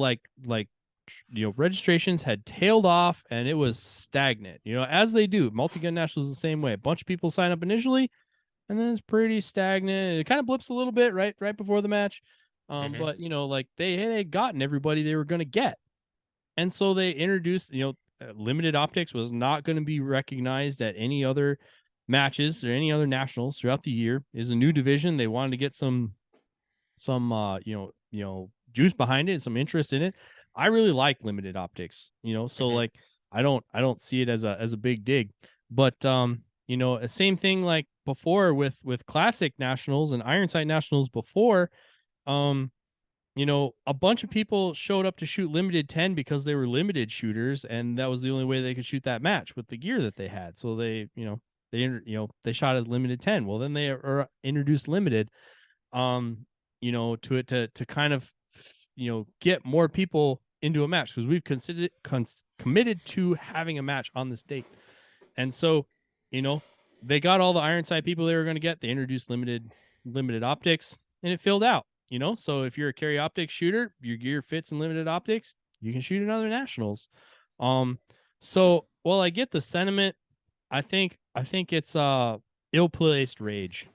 registrations had tailed off, and it was stagnant. As they do, multi-gun nationals the same way. A bunch of people sign up initially, and then it's pretty stagnant. It kind of blips a little bit right before the match. Mm-hmm. But like they had gotten everybody they were going to get, and so they introduced limited optics was not going to be recognized at any other matches or any other nationals throughout the year. Is a new division. They wanted to get some juice behind it, some interest in it. I really like limited optics, so Mm-hmm. like I don't see it as a big dig. But same thing like before with classic nationals and Iron Sight Nationals before. um a bunch of people showed up to shoot limited 10 because they were limited shooters, and that was the only way they could shoot that match with the gear that they had. So they shot at limited 10. Well, then they are introduced limited, to it to kind of get more people into a match, because we've committed to having a match on this date. And so, you know, they got all the Iron Sight people they were going to get. They introduced limited optics, and it filled out. So if you're a carry optics shooter, your gear fits in limited optics, you can shoot in other nationals. So while I get the sentiment, I think it's ill-placed rage,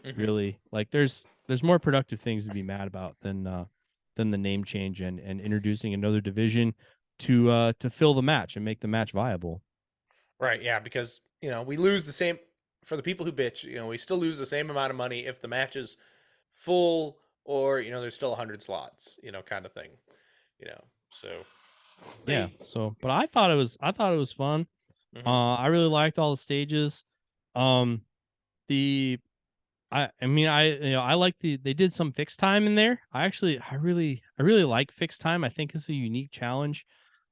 Mm-hmm. really. Like there's more productive things to be mad about than the name change and introducing another division to fill the match and make the match viable. Right. Yeah. Because we lose the same for the people who bitch. We still lose the same amount of money if the match is full or there's still 100 slots. Kind of thing. You know. So Yeah. they. So, but I thought it was fun. Mm-hmm. I really liked all the stages. Um, the I mean I like they did some fixed time in there. I really like fixed time. I think it's a unique challenge.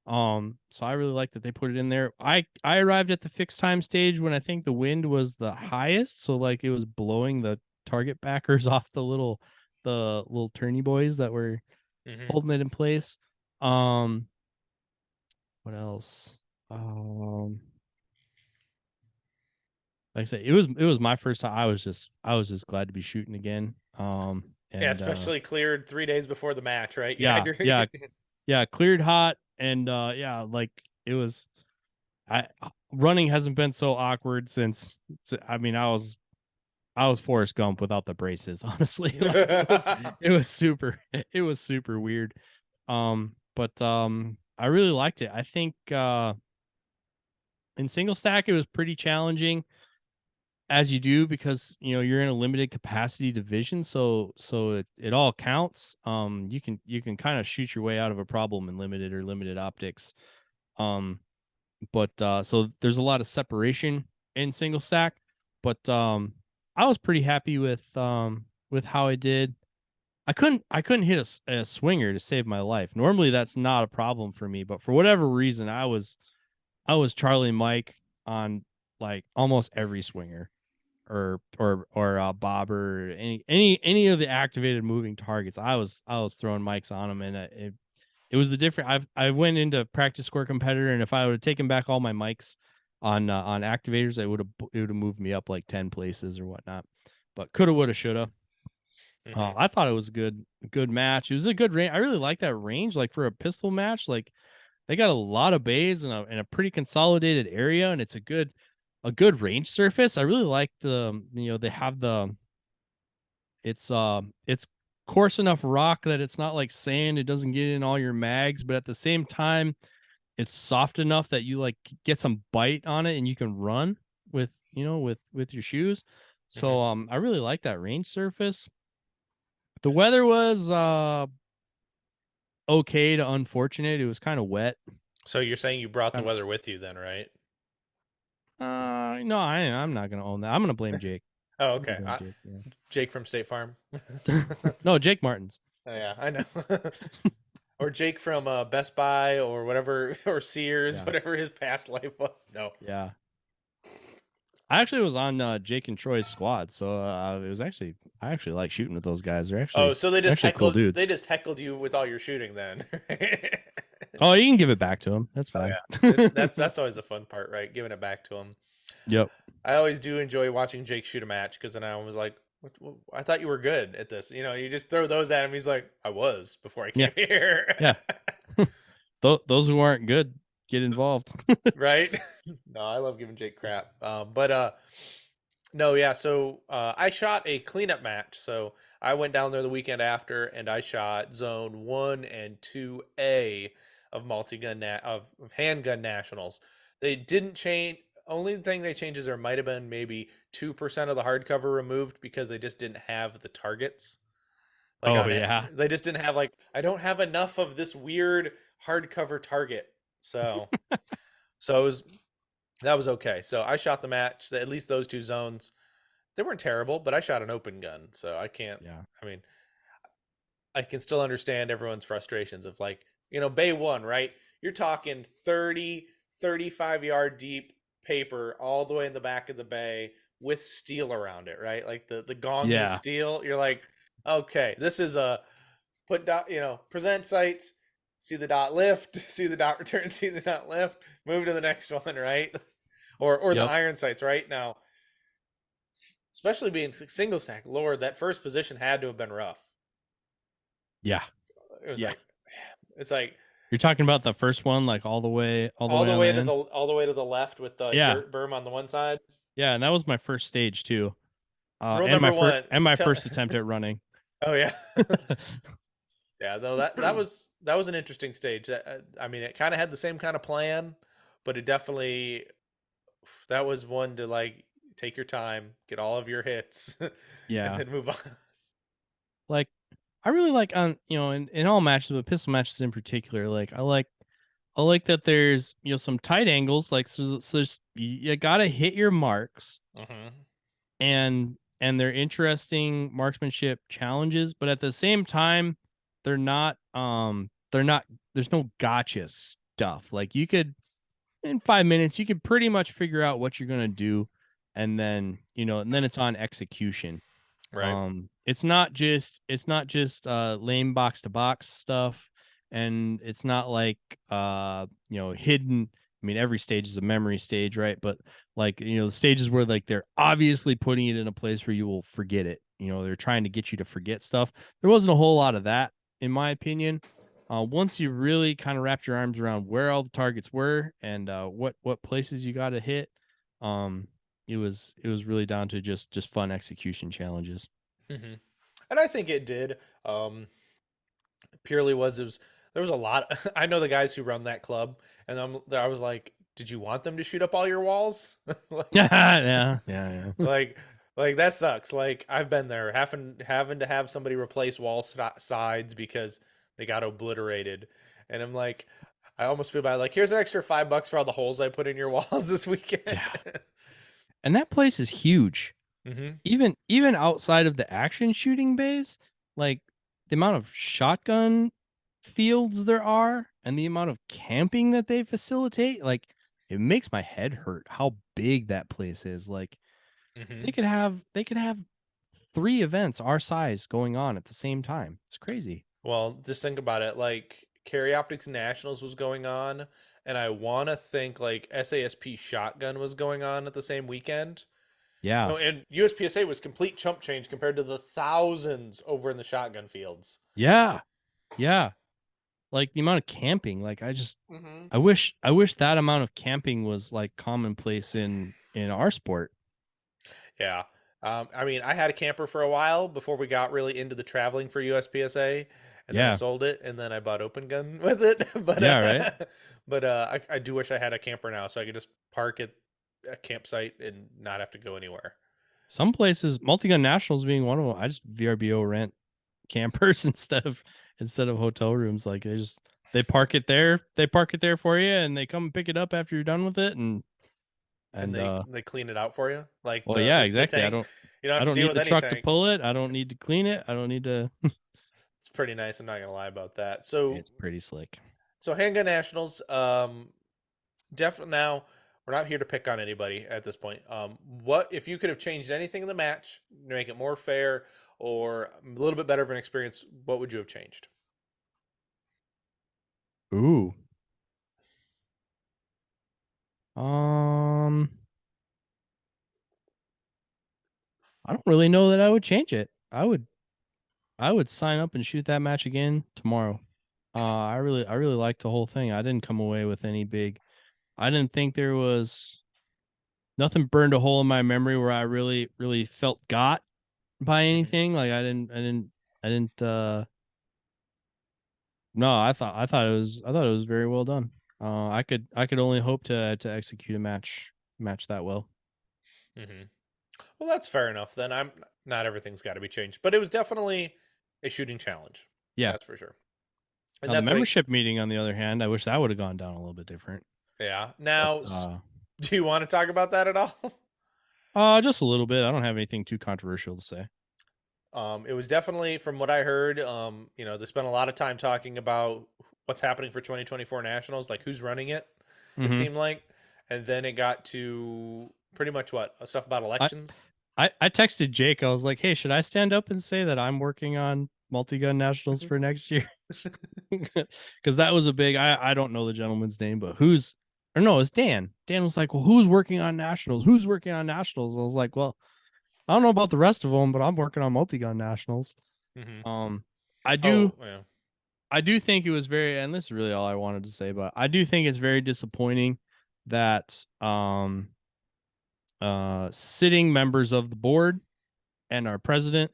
So I really like that they put it in there. I arrived at the fixed time stage when I think the wind was the highest, so like it was blowing the target backers off the little turny boys that were Mm-hmm. holding it in place. Um, what else? Um, like I said, it was my first time. I was just glad to be shooting again. Yeah. And Especially cleared 3 days before the match. Right. You had yeah, your. yeah, yeah, cleared hot, and yeah, like it was. I Running hasn't been so awkward since. I mean, I was Forrest Gump without the braces. Honestly, like it was super weird. But I really liked it. I think in single stack it was pretty challenging, as you do, because you're in a limited capacity division, so it all counts. You can kind of shoot your way out of a problem in limited optics. Um, but so there's a lot of separation in single stack, but I was pretty happy with how I did. I couldn't hit a swinger to save my life. Normally that's not a problem for me, but for whatever reason I was Charlie Mike on like almost every swinger, or bobber, or any of the activated moving targets. I was throwing mics on them, and it was the different. I went into practice score competitor, and if I would have taken back all my mics, on activators, it would have moved me up like 10 places or whatnot. But coulda, woulda, shoulda. Mm-hmm. I thought it was a good match. It was a good range. I really like that range. Like for a pistol match, like they got a lot of bays in a pretty consolidated area, and it's a good range surface. I really like they have it's coarse enough rock that it's not like sand. It doesn't get in all your mags, but at the same time, it's soft enough that you like get some bite on it and you can run with with your shoes. Mm-hmm. So I really like that range surface. The weather was okay to unfortunate. It was kind of wet. So you're saying you brought the Kinda, weather with you then, right? no, I'm not gonna own that. I'm gonna blame Jake. Oh, I'm gonna okay. blame Jake. Jake from State Farm. Yeah. No, Jake Martins. Oh, yeah, I know. Or Jake from Best Buy or whatever, or Sears, Yeah. whatever his past life was. No. Yeah. I actually was on Jake and Troy's squad, so it was actually I actually like shooting with those guys. Oh, so they They're just actually cool heckled. They dudes. just heckled you with all your shooting then. Oh, you can give it back to them. That's Oh fine. yeah, that's always a fun part, right? Giving it back to him. Yep. I always do enjoy watching Jake shoot a match because then I was like, I thought you were good at this. You know, you just throw those at him. He's like, I was before I Yeah. came here. Yeah. Those who aren't good get involved. Right? No, I love giving Jake crap. But no, yeah. So I shot a cleanup match. So I went down there the weekend after, and I shot Zone 1 and 2A of of handgun nationals. They didn't change. Only thing they changed is there might have been maybe 2% of the hardcover removed because they just didn't have the targets. Like Oh on it, yeah. they just didn't have like I don't have enough of this weird hardcover target. So so it was that was okay. So I shot the match. At least those two zones, they weren't terrible, but I shot an open gun, so I can't. Yeah. I mean, I can still understand everyone's frustrations of like, Bay 1, right? You're talking 30, 35-yard deep paper all the way in the back of the bay with steel around it, right? Like the gongy Yeah. steel. You're like, okay, this is a put dot, present sights, see the dot lift, see the dot return, see the dot lift, move to the next one, right? Or the Yep. iron sights, right? Now, especially being single stack, Lord, that first position had to have been rough. Yeah. It was Yeah. like it's like You're talking about the first one, like all the way on the end. all the way to the left with the Yeah. dirt berm on the one side. Yeah, and that was my first stage too. Rule number one. And my first attempt at running. Oh yeah. Yeah, though that was an interesting stage. I mean, it kind of had the same kind of plan, but it definitely that was one to like take your time, get all of your hits, and Yeah. then move on. Like I really like on in all matches, but pistol matches in particular, like I like that there's some tight angles, like so there's, you gotta hit your marks, Mm-hmm. and they're interesting marksmanship challenges, but at the same time, they're not there's no gotcha stuff. Like you could in 5 minutes you could pretty much figure out what you're gonna do, and then it's on execution. Right. It's not just lame box to box stuff, and it's not like hidden. I mean, every stage is a memory stage, right? But like the stages where like they're obviously putting it in a place where you will forget it. They're trying to get you to forget stuff. There wasn't a whole lot of that, in my opinion. Once you really kind of wrapped your arms around where all the targets were and what places you got to hit, it was really down to just fun execution challenges. Mm-hmm. And I think it did. Purely was it was there was a lot. I know the guys who run that club, and I was like, did you want them to shoot up all your walls? Like, Yeah. like, like that sucks. Like I've been there, having to have somebody replace sides because they got obliterated, and I'm like, I almost feel bad. Like, here's an extra $5 for all the holes I put in your walls this weekend. Yeah. And that place is huge. Mm-hmm. Even outside of the action shooting bays, like the amount of shotgun fields there are and the amount of camping that they facilitate, like it makes my head hurt how big that place is. Like Mm-hmm. they could have 3 events our size going on at the same time. It's crazy. Well, just think about it. Like Carry Optics Nationals was going on, and I want to think like SASP shotgun was going on at the same weekend. Yeah. No, and USPSA was complete chump change compared to the thousands over in the shotgun fields. Yeah. Yeah. Like the amount of camping, like Mm-hmm. I wish that amount of camping was like commonplace in our sport. Yeah. I mean, I had a camper for a while before we got really into the traveling for USPSA, and then I Yeah. sold it, and then I bought Open Gun with it. Yeah, right? I do wish I had a camper now, so I could just park at a campsite and not have to go anywhere. Some places, Multi-Gun Nationals being one of them, I just VRBO rent campers instead of hotel rooms. Like they park it there for you, and they come and pick it up after you're done with it. And And and they clean it out for you, like well, yeah, the exactly. tank. You don't I have to don't deal need with the any truck to tank. pull it. I don't need to clean it. I don't need to. It's pretty nice. I'm not gonna lie about that. So It's pretty slick. Handgun Nationals, definitely now we're not here to pick on anybody at this point. What if you could have changed anything in the match to make it more fair or a little bit better of an experience? What would you have changed? Ooh. Um, I don't really know that I would change it. I would sign up and shoot that match again tomorrow. I really liked the whole thing. I didn't come away with any big. I didn't think there was nothing burned a hole in my memory where I really felt got by Mm-hmm. anything. Like I didn't no, I thought it was very well done. I could only hope to execute a match that well. Mm-hmm. Well, that's fair enough. Then I'm not everything's got to be changed, but it was definitely a shooting challenge. Yeah. That's for sure. And Now the that's why, membership meeting, on the other hand, I wish that would have gone down a little bit different. yeah. But Now, do you want to talk about that at all? just a little bit. I don't have anything too controversial to say. It was definitely, from what I heard, they spent a lot of time talking about what's happening for 2024 Nationals, like who's running it, it Mm-hmm. seemed like. And then it got to pretty much what? Stuff about I, elections. I texted Jake. I was like, "Hey, should I stand up and say that I'm working on multi-gun nationals for next year?" Because that was a big. I don't know the gentleman's name, but who's or no, it's Dan. Dan was like, "Well, who's working on nationals? Who's working on nationals?" I was like, "Well, I don't know about the rest of them, but I'm working on multi-gun nationals." Hmm. Um, I Oh, do yeah. I do think it was very, and this is really all I wanted to say, but I do think it's very disappointing that sitting members of the board and our president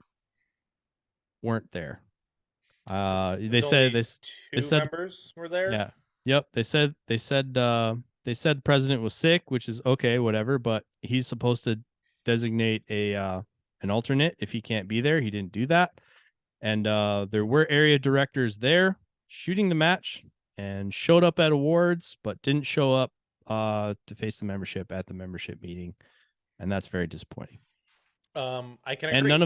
weren't there. It They was said only they two said members were there. yeah, yep. They said the president was sick, which is okay, whatever. But he's supposed to designate an alternate if he can't be there. He didn't do that, and there were area directors there shooting the match and showed up at awards, but didn't show up to face the membership at the membership meeting, and that's very disappointing. I can And agree. none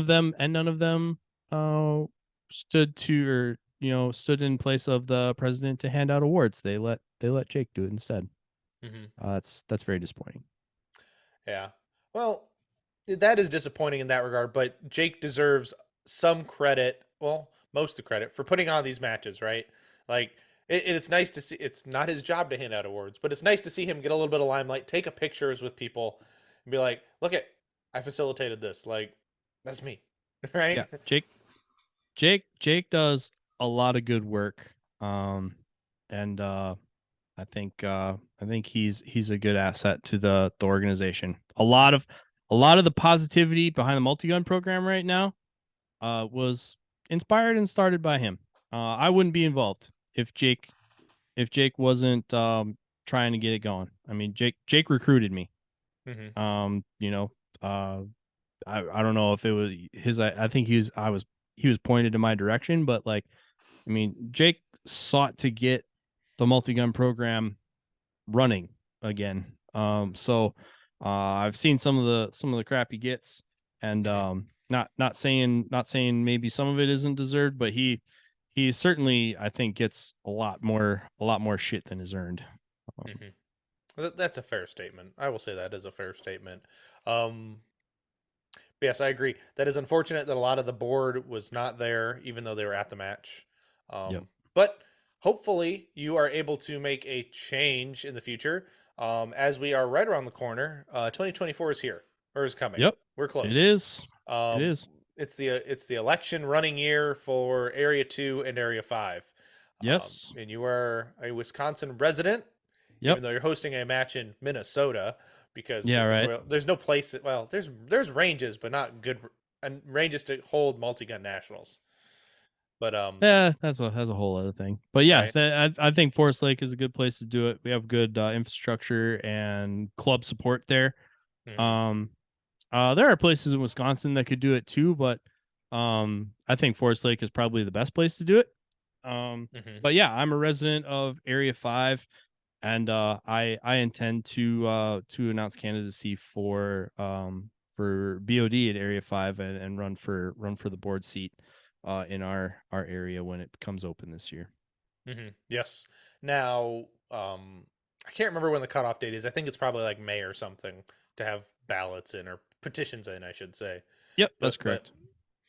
of them uh stood in place of the president to hand out awards. They let Jake do it instead. Hmm. That's very disappointing. Yeah. Well, that is disappointing in that regard, but Jake deserves some credit. Well, most of the credit for putting on these matches, right? Like, it's nice to see. It's not his job to hand out awards, but it's nice to see him get a little bit of limelight, take a pictures with people, and be like, "Look at, I facilitated this. Like, that's me, right?" Yeah, Jake does a lot of good work. And I think he's a good asset to the organization. A lot of the positivity behind the multi-gun program right now was inspired and started by him. I wouldn't be involved if Jake wasn't trying to get it going. I mean, Jake recruited me. Hmm. You know, uh, I don't know if it was his. I think he was pointed in my direction, but like, I mean, Jake sought to get the multi-gun program running again. So I've seen some of the crap he gets, and Hmm. not saying maybe some of it isn't deserved, but he certainly, I think, gets a lot more shit than is earned. Um, Hmm. That's a fair statement. I will say that is a fair statement. Um, Yes, I agree. That is unfortunate that a lot of the board was not there, even though they were at the match. yep. But hopefully you are able to make a change in the future. As we are right around the corner, 2024 is here or is coming. Yep, We're it close. is. It Um, is. it's the election running year for Area 2 and Area 5. Yes. And you are a Wisconsin resident, Yep. even though you're hosting a match in Minnesota because Yeah. Right. there's no place. Well, there's ranges, but not good and ranges to hold multi-gun nationals. But Yeah, that's a whole other thing. But yeah, right. I think Forest Lake is a good place to do it. We have good infrastructure and club support there. Hmm. Um, there are places in Wisconsin that could do it too, but I think Forest Lake is probably the best place to do it. Um, Hmm. but yeah, I'm a resident of Area 5, and I intend to announce candidacy for BOD at Area 5 and run for the board seat in our area when it becomes open this year. Yes. Now, I can't remember when the cutoff date is. I think it's probably like May or something to have ballots in or petitions in, I should say. Yep, that's But correct.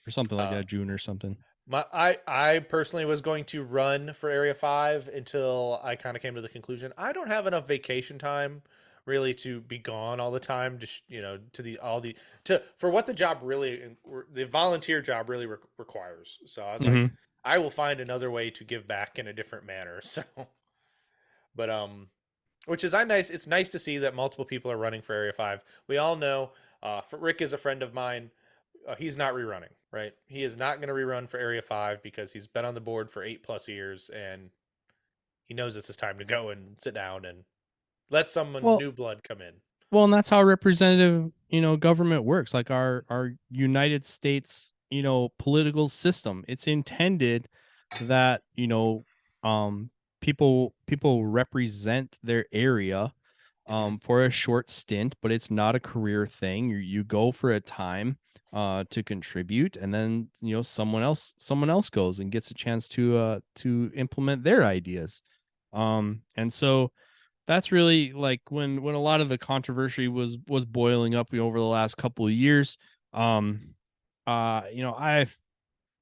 Or something like uh, that, June or something. I personally was going to run for Area 5 until I kind of came to the conclusion I don't have enough vacation time really to be gone all the time to to the all the to for what the job really the volunteer job really requires. So I was like Hmm. I will find another way to give back in a different manner. So but which is nice. It's nice to see that multiple people are running for Area 5. We all know Rick is a friend of mine. He's not rerunning, right? He is not going to rerun for Area 5 because he's been on the board for 8+ years and he knows it's his time to go and sit down and let someone Well, new blood come in. Well, and that's how representative, government works. Like our United States, political system. It's intended that, um people represent their area Hmm. for a short stint, but it's not a career thing. You go for a time to contribute, and then, someone else goes and gets a chance to implement their ideas. And so that's really like when a lot of the controversy was boiling up over the last couple of years. um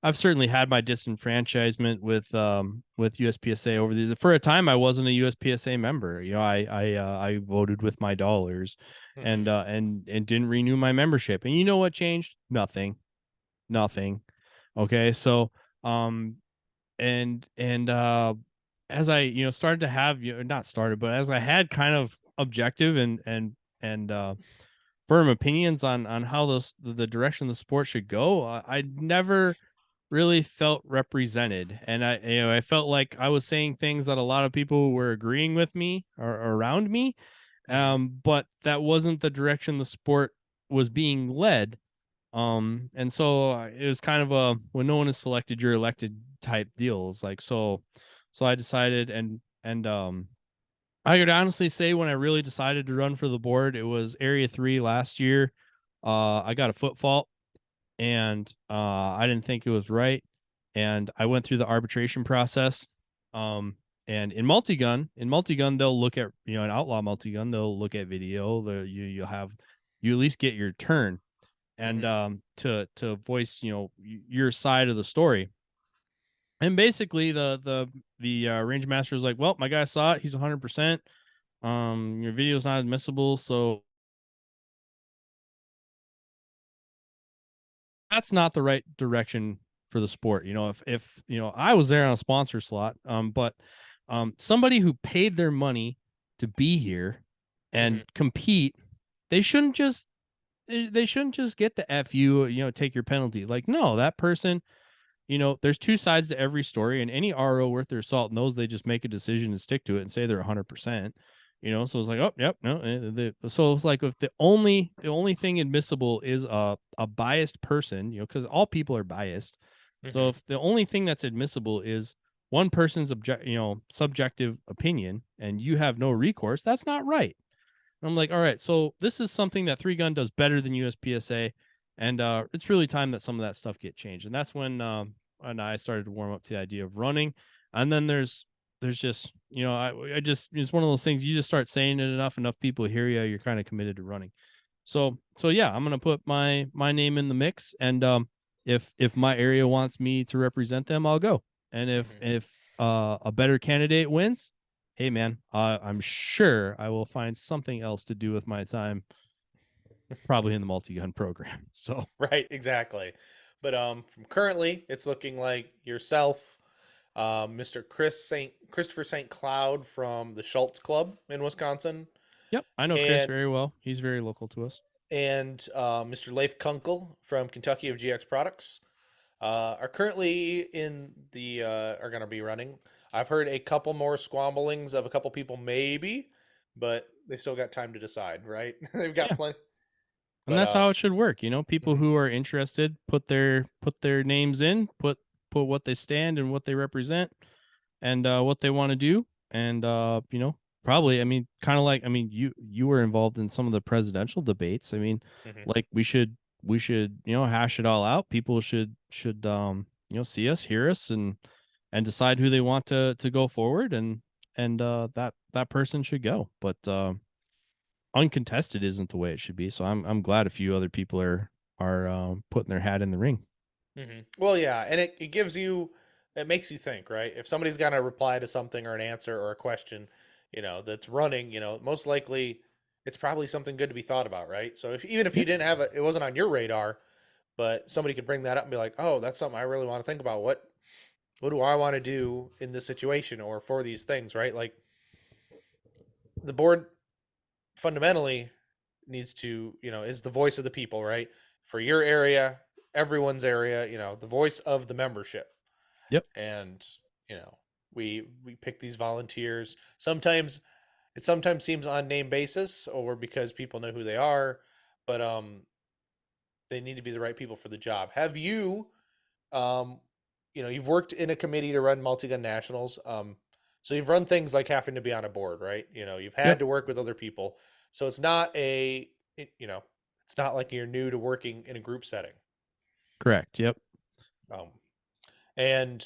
I've certainly had my disenfranchisement with USPSA over the for a time. I wasn't a USPSA member. I voted with my dollars, and Hmm. and didn't renew my membership. And you know what changed? Nothing. Okay, so um and as I started to have, not started, but as I had kind of objective and firm opinions on how the direction the sport should go, I never really felt represented. And I felt like I was saying things that a lot of people were agreeing with me or around me, Hmm. but that wasn't the direction the sport was being led. And so it was kind of a when no one is selected, you're elected type deal. It's like so I decided, and I could honestly say when I really decided to run for the board, it was Area 3 last year. I got a foot fault, and I didn't think it was right, and I went through the arbitration process. Um, and in multi-gun, they'll look at, an outlaw multi-gun, they'll look at video. You at least get your turn, and Hmm. to voice, your side of the story. And basically the range master is like, well, my guy saw it, he's 100%. Your video's not admissible, so that's not the right direction for the sport. If I was there on a sponsor slot, but somebody who paid their money to be here and Hmm. compete, they shouldn't just they shouldn't just get the fu, take your penalty. Like, no, that person, there's two sides to every story, and any RO worth their salt knows they just make a decision and stick to it and say they're 100%. So it's like, oh, yep, no. So it's like, if the only thing admissible is a biased person, because all people are biased. So Hmm. if the only thing that's admissible is one person's subjective opinion, and you have no recourse, that's not right. I'm like, all right, so this is something that Three Gun does better than USPSA, and it's really time that some of that stuff get changed. And that's when I started to warm up to the idea of running. And then there's just, I just, it's one of those things, you just start saying it enough people hear you, you're kind of committed to running. So yeah, I'm gonna put my name in the mix, and if my area wants me to represent them, I'll go. And if Hmm. if a better candidate wins, hey man, I'm sure I will find something else to do with my time, probably in the multi-gun program. So Right, exactly. But from currently, it's looking like yourself, Mr. Christopher St. Cloud from the Schultz Club in Wisconsin, yep, I know Chris and very well. He's very local to us. Mr. Leif Kunkel from Kentucky of GX Products are currently in the are going to be running. I've heard a couple more squabblings of a couple people maybe, but they still got time to decide, right? They've got Yeah, plenty. and But that's how it should work. People mhm, who are interested put their names in, put what they stand and what they represent, and what they want to do, and probably, I mean, kind of like, I mean, you were involved in some of the presidential debates. I mean, mhm. like, we should hash it all out. People should see us, hear us, and decide who they want to go forward, and that person should go. But uncontested isn't the way it should be. So I'm glad a few other people are putting their hat in the ring. Well, yeah, and it gives you, it makes you think, right? If somebody's got to reply to something or an answer or a question, that's running, most likely it's probably something good to be thought about, right? So even if Yeah, you didn't have it, it wasn't on your radar, but somebody could bring that up and be like, oh, that's something I really want to think about. What do I want to do in this situation or for these things, right? Like the board fundamentally needs to, is the voice of the people, right? For your area, everyone's area, the voice of the membership. yep, And, you know, we pick these volunteers. Sometimes it sometimes seems on name basis or because people know who they are, but they need to be the right people for the job. Have you um you've worked in a committee to run multi-gun nationals. So you've run things like having to be on a board, right? You've had yep, to work with other people. So it's not it's not like you're new to working in a group setting. correct, yep, Um, and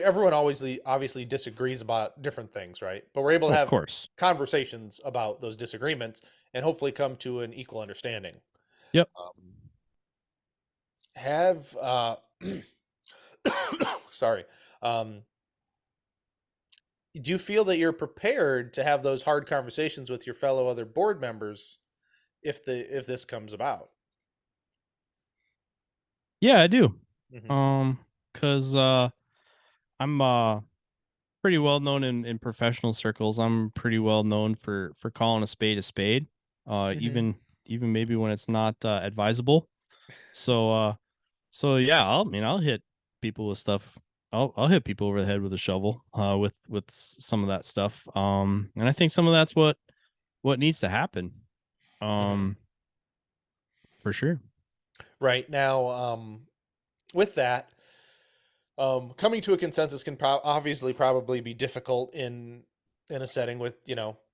everyone always obviously disagrees about different things, right? But we're able to of have course, conversations about those disagreements and hopefully come to an equal understanding. yep. Um, have sorry. Um, do you feel that you're prepared to have those hard conversations with your fellow other board members if this comes about? Yeah, I do. Hmm. Cause I'm pretty well known in professional circles. I'm pretty well known for calling a spade a spade. Hmm. Even maybe when it's not advisable. So yeah, I'll hit people with stuff. I'll hit people over the head with a shovel, with some of that stuff. And I think some of that's what needs to happen. Hmm. Um, for sure. Right now, with that, coming to a consensus can obviously probably be difficult in a setting with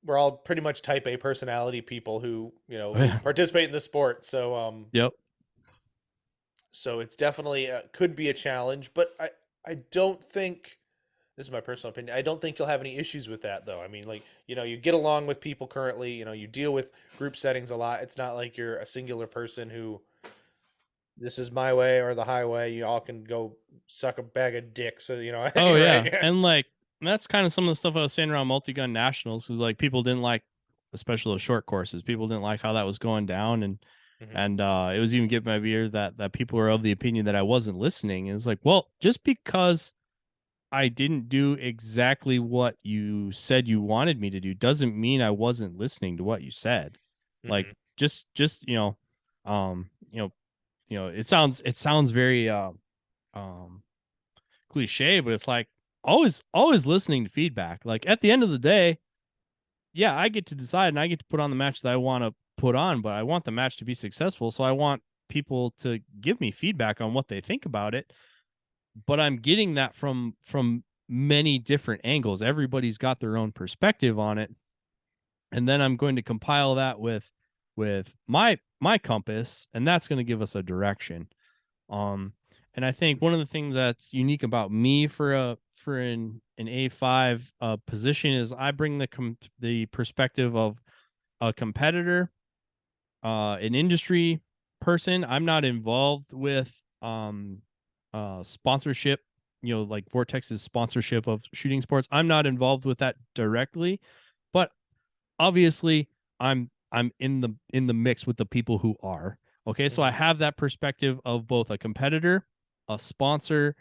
we're all pretty much type A personality people Oh, who yeah. participate in the sport. So Yep. so it's definitely could be a challenge, but I don't think. This is my personal opinion. I don't think you'll have any issues with that, though. I mean, like, you get along with people currently, you deal with group settings a lot. It's not like you're a singular person who this is my way or the highway. You all can go suck a bag of dicks. So, Oh yeah, right. and like, that's kind of some of the stuff I was saying around multi-gun nationals, is like, people didn't like, especially those short courses. People didn't like how that was going down, and Hmm. and it was even getting my ear that people were of the opinion that I wasn't listening. And it's like, well, just because I didn't do exactly what you said you wanted me to do doesn't mean I wasn't listening to what you said. Like, Hmm. just um, you know, it sounds very um cliche, but it's like, always listening to feedback. Like, at the end of the day, yeah, I get to decide and I get to put on the match that I want to put on, but I want the match to be successful. So I want people to give me feedback on what they think about it. But I'm getting that from many different angles. Everybody's got their own perspective on it. And then I'm going to compile that with my compass, and that's going to give us a direction. Um, and I think one of the things that's unique about me for an A5 position is I bring the perspective of a competitor, an industry person. I'm not involved with sponsorship like Vortex's sponsorship of shooting sports. I'm not involved with that directly, but obviously I'm in the mix with the people who are. Okay, so I Hmm. have that perspective of both a competitor, a sponsor,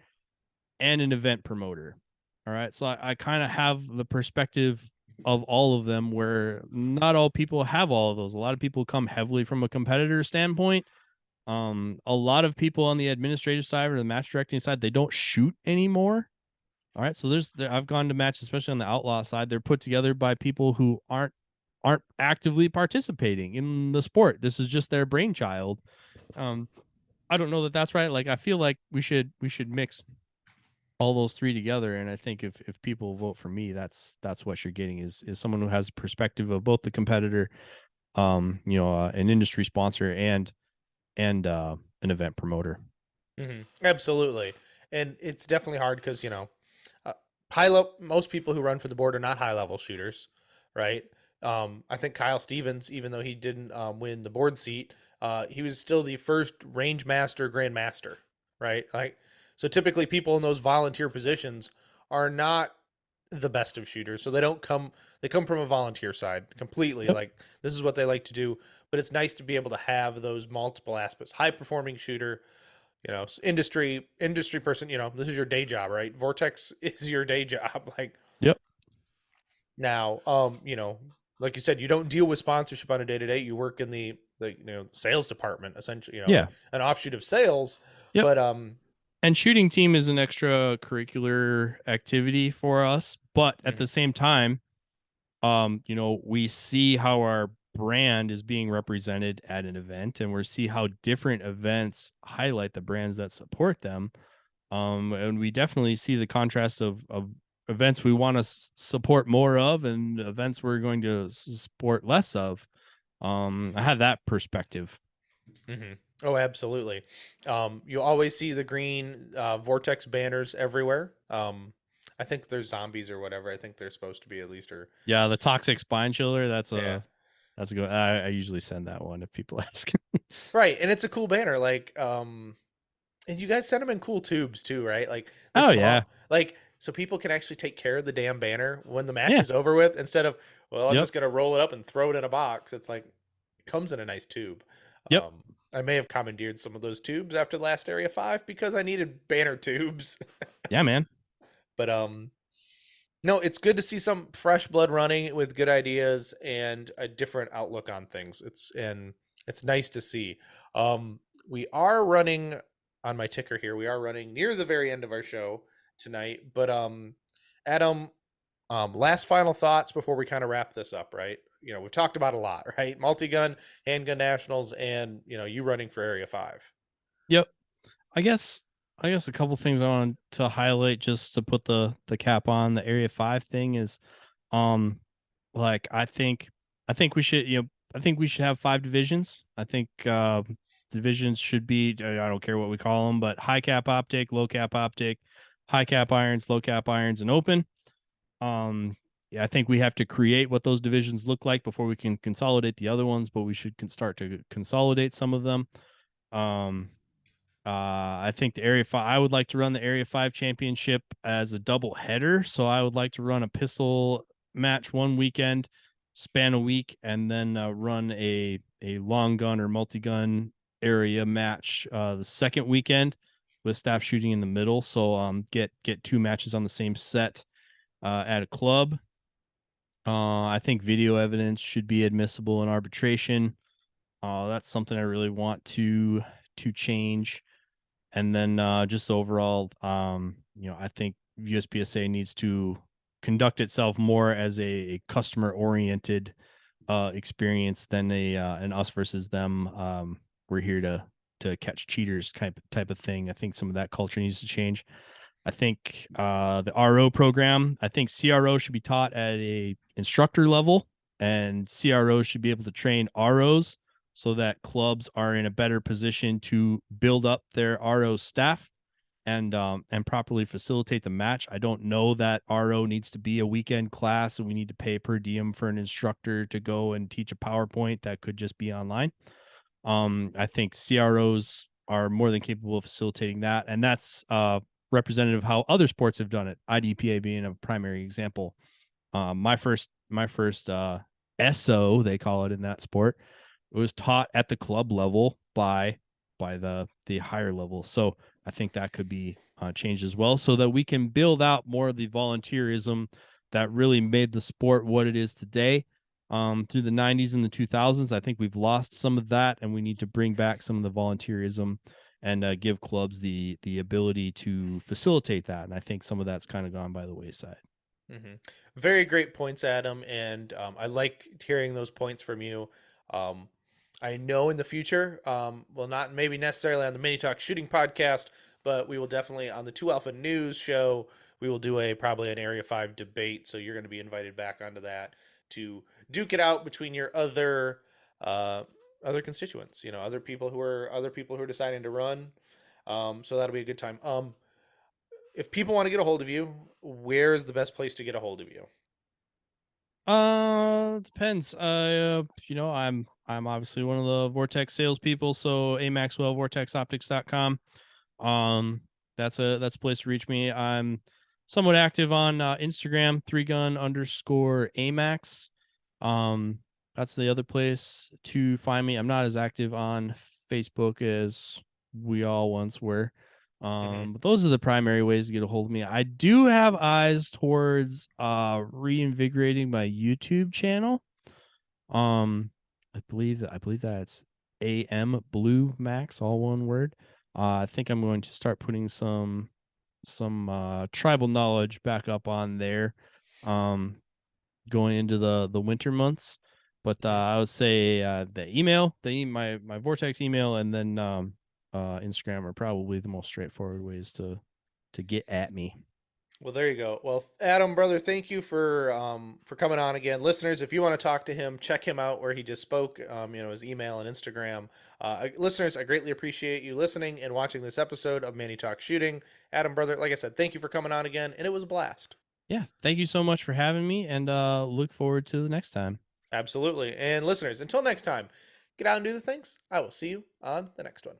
and an event promoter. All right, so I kind of have the perspective of all of them, where not all people have all of those. A lot of people come heavily from a competitor standpoint. A lot of people on the administrative side or the match directing side, they don't shoot anymore. All right, so I've gone to matches, especially on the outlaw side. They're put together by people who aren't actively participating in the sport. This is just their brainchild. Um, I don't know that that's right. Like, I feel like we should mix all those three together, and I think if people vote for me, that's what you're getting is someone who has perspective of both the competitor, an industry sponsor, and an event promoter. Hmm. Absolutely. And it's definitely hard because, uh, high level, most people who run for the board are not high level shooters, right? I think Kyle Stevens, even though he didn't win the board seat, he was still the first range master grandmaster, right? Like, so typically people in those volunteer positions are not the best of shooters. So they come from a volunteer side completely. Yep. Like, this is what they like to do, but it's nice to be able to have those multiple aspects. High performing shooter, industry person, this is your day job, right? Vortex is your day job. Like, Yep. now, like you said, you don't deal with sponsorship on a day to day. You work in the sales department, essentially, Yeah. an offshoot of sales. Yep. But And shooting team is an extracurricular activity for us, but at the mhm, same time, we see how our brand is being represented at an event, and we see how different events highlight the brands that support them. And we definitely see the contrast of events we want to support more of and events we're going to support less of. I have that perspective. mhm. Oh, absolutely. You always see the green Vortex banners everywhere. I think they're zombies or whatever. I think they're supposed to be, at least, or Yeah, the toxic spine chiller. That's yeah. a good. I usually send that one if people ask. Right, and it's a cool banner. Like, and you guys send them in cool tubes too, right? Like the Oh yeah, small, like, so people can actually take care of the damn banner when the match yeah, is over with, instead of, well, I'm yep, just gonna roll it up and throw it in a box. It's like it comes in a nice tube. yep, I may have commandeered some of those tubes after the last Area 5 because I needed banner tubes. yeah, man. But no, it's good to see some fresh blood running with good ideas and a different outlook on things. It's nice to see. We are running on my ticker here. We are running near the very end of our show tonight. But Adam, last final thoughts before we kind of wrap this up, right? We've talked about a lot, right? Multi-gun, handgun nationals, and you running for Area 5. Yep. I guess a couple things I want to highlight just to put the cap on the Area 5 thing is um like I think we should I think we should have five divisions. I think divisions should be I don't care what we call them, but high cap optic, low cap optic, high cap irons, low cap irons, and open. Yeah, I think we have to create what those divisions look like before we can consolidate the other ones, but we should start to consolidate some of them. Um, I think the Area 5, I would like to run the Area 5 championship as a double header. So I would like to run a pistol match one weekend, span a week, and then run a long gun or multi gun area match the second weekend with staff shooting in the middle. So get two matches on the same set at a club. I think video evidence should be admissible in arbitration. That's something I really want to change. And then just overall, I think USPSA needs to conduct itself more as a customer oriented experience than an us versus them. We're here to catch cheaters type of thing. I think some of that culture needs to change. I think the RO program. I think CRO should be taught at a instructor level, and CROs should be able to train ROs so that clubs are in a better position to build up their RO staff and properly facilitate the match. I don't know that RO needs to be a weekend class and we need to pay per diem for an instructor to go and teach a PowerPoint that could just be online. I think CROs are more than capable of facilitating that, and that's representative of how other sports have done it. IDPA being a primary example. My first SO, they call it in that sport, it was taught at the club level by the higher level. So I think that could be changed as well, so that we can build out more of the volunteerism that really made the sport what it is today. Through the 90s and the 2000s, I think we've lost some of that, and we need to bring back some of the volunteerism and give clubs the ability to facilitate that. And I think some of that's kind of gone by the wayside. Mm-hmm. Very great points, Adam, and I like hearing those points from you. Um, I know in the future, well, not maybe necessarily on the Manny Talks Shooting podcast, but we will definitely on the Two Alpha News show. We will do probably an Area 5 debate, so you're going to be invited back onto that to duke it out between your uh, other constituents. You know, other people who are deciding to run. So that'll be a good time. If people want to get a hold of you, where is the best place to get a hold of you? It depends. I'm obviously one of the Vortex salespeople, so a Maxwell vortexoptics.com. That's a place to reach me. I'm somewhat active on Instagram, 3gun_amax. Um, that's the other place to find me. I'm not as active on Facebook as we all once were. Mm-hmm. But those are the primary ways to get a hold of me. I do have eyes towards reinvigorating my YouTube channel. Um, I believe that's AM Blue Max, all one word. I think I'm going to start putting some tribal knowledge back up on there. Um, going into the winter months. But Mm-hmm. I would say the email, my Vortex email, and then Instagram are probably the most straightforward ways to get at me. Well, there you go. Well, Adam, brother, thank you for coming on again. Listeners, if you want to talk to him, check him out where he just spoke. His email and Instagram. Listeners, I greatly appreciate you listening and watching this episode of Manny Talks Shooting. Adam, brother, like I said, thank you for coming on again, and it was a blast. Yeah, thank you so much for having me, and look forward to the next time. Absolutely. And listeners, until next time, get out and do the things. I will see you on the next one.